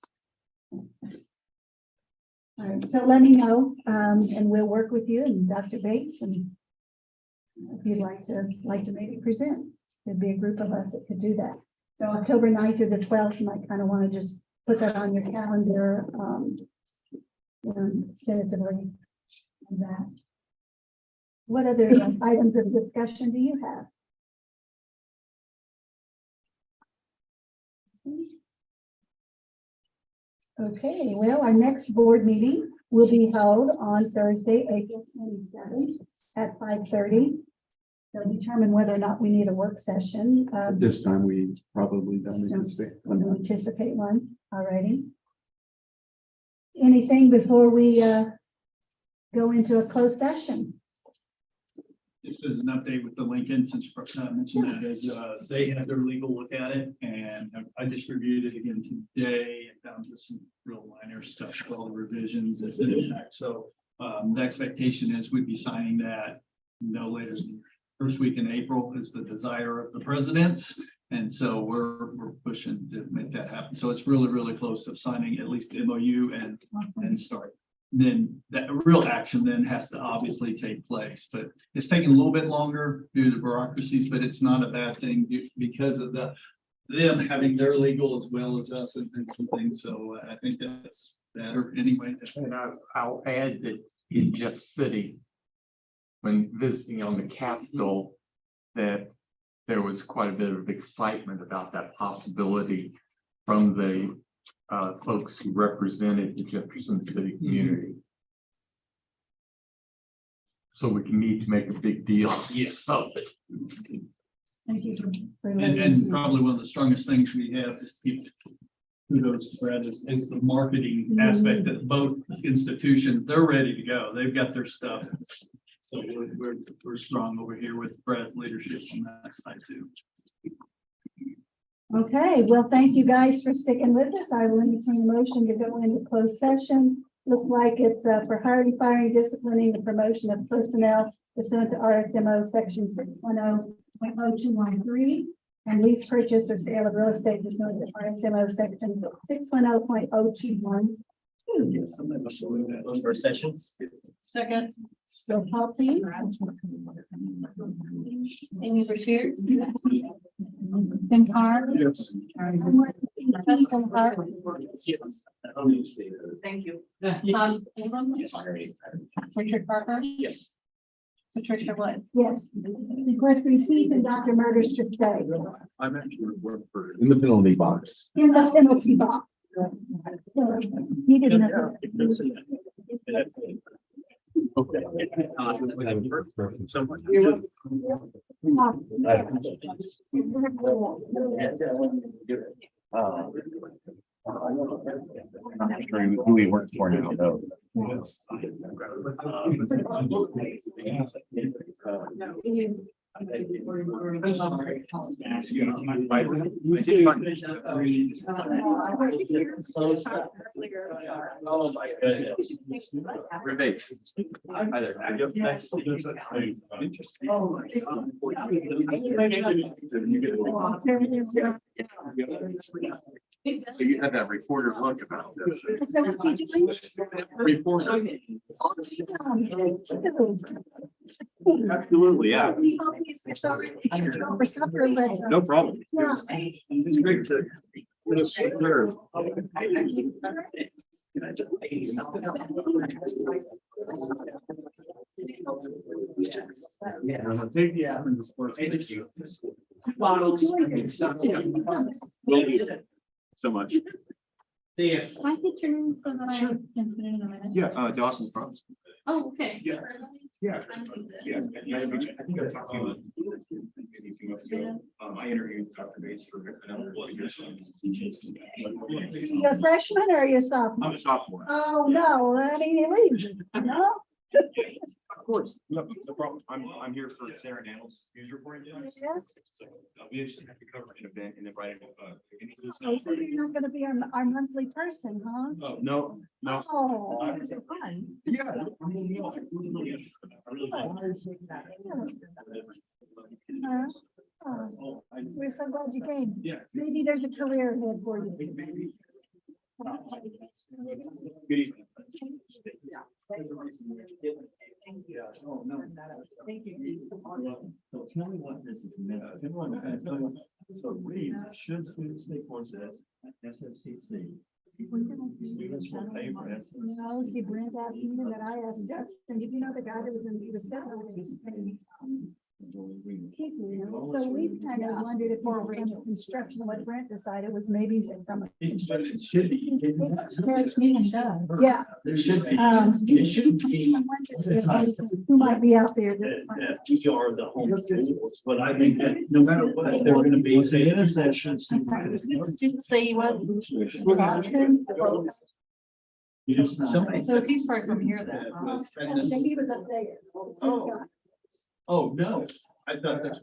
all right, so let me know, and we'll work with you and Dr. Bates, and if you'd like to maybe present, there'd be a group of us that could do that. So October 9th or the 12th, you might kind of want to just put that on your calendar, you know, tentatively on that. What other items of discussion do you have? Okay, well, our next board meeting will be held on Thursday, April 27th at 5:30. They'll determine whether or not we need a work session. At this time, we probably don't anticipate. Don't anticipate one already. Anything before we go into a closed session? Just as an update with the Lincoln, since you mentioned that, is they had their legal look at it, and I just reviewed it again today and found just some real minor stuff, all the revisions and impact. So the expectation is we'd be signing that no later than first week in April is the desire of the presidents. And so we're pushing to make that happen. So it's really, really close to signing at least the MOU and start. Then that real action then has to obviously take place, but it's taking a little bit longer due to bureaucracies, but it's not a bad thing because of them having their legal as well as us and some things. So I think that's better anyway. And I'll add that in Jeff City, when visiting on the Capitol, that there was quite a bit of excitement about that possibility from the folks who represented the Jefferson City community. So we can need to make a big deal. Yes. Of it. Thank you for letting us And know. probably one of the strongest things we have is keep kudos to Brad is the marketing aspect that both institutions, they're ready to go. They've got their stuff. So we're strong over here with Brad's leadership on that side too. Okay, well, thank you guys for sticking with us. I will entertain a motion to go into closed session. Looks like it's for hiring, firing, disciplining, the promotion of personnel pursuant to RSMO section 610.0213 and lease purchase or sale of real estate pursuant to RSMO section 610.021. Yes, I'm going to show you that those first sessions. Second. So Paul, please. Amy Bashir. Tim Carr. Yes. Preston Hart, Thank you. Tom Ingram, Richard Parker, Yes. Patricia Wood. Yes. Request received and Dr. Murders to stay I'm actually working for. In the penalty box. in the penalty box. He didn't have. I'm not sure who he works for now, though. Oh, my goodness. Rebates. Hi there. So you had that reporter look about this. Is that what you doing? Reporter. Absolutely, yeah. We hope it's already over supper, but. No problem. Yeah. It's great to. Serve. Take the Athens first. Thank you. So much. Yeah. Can I get your name so that I can put it in a minute? Yeah, Dawson Franz. Oh, okay. Yeah. Yeah. Yeah. I think I talked to you maybe a few months ago. I interviewed Dr. Bates for a number of years. You a freshman or are you a sophomore? I'm a sophomore. Oh, no, I mean, you leave, no? Of course. No problem. I'm here for Sarah Daniels news reporting. Yes. So we actually have to cover an event and then write it. Oh, so you're not gonna be our monthly person, huh? Oh, no, no. Oh, it's fun. Yeah. Huh? Oh, we're so glad you came. Yeah. Maybe there's a career ahead for you. Good evening. Thank you. So tell me what this is meant. So read, should students take courses at SFCC? Students will pay for SFCC. No, see, Brent asked me that I asked Justin, did you know the guy that was in, he was definitely. So we kind of wondered if we were in the construction, what Brent decided was maybe from. It should be. Yeah. There should be. It should be. Who might be out there? These are the home schools, but I think that no matter what, they're gonna be, say, intersections. Students say he was. So he's probably from here then. He was up there. Oh, no, I thought that's.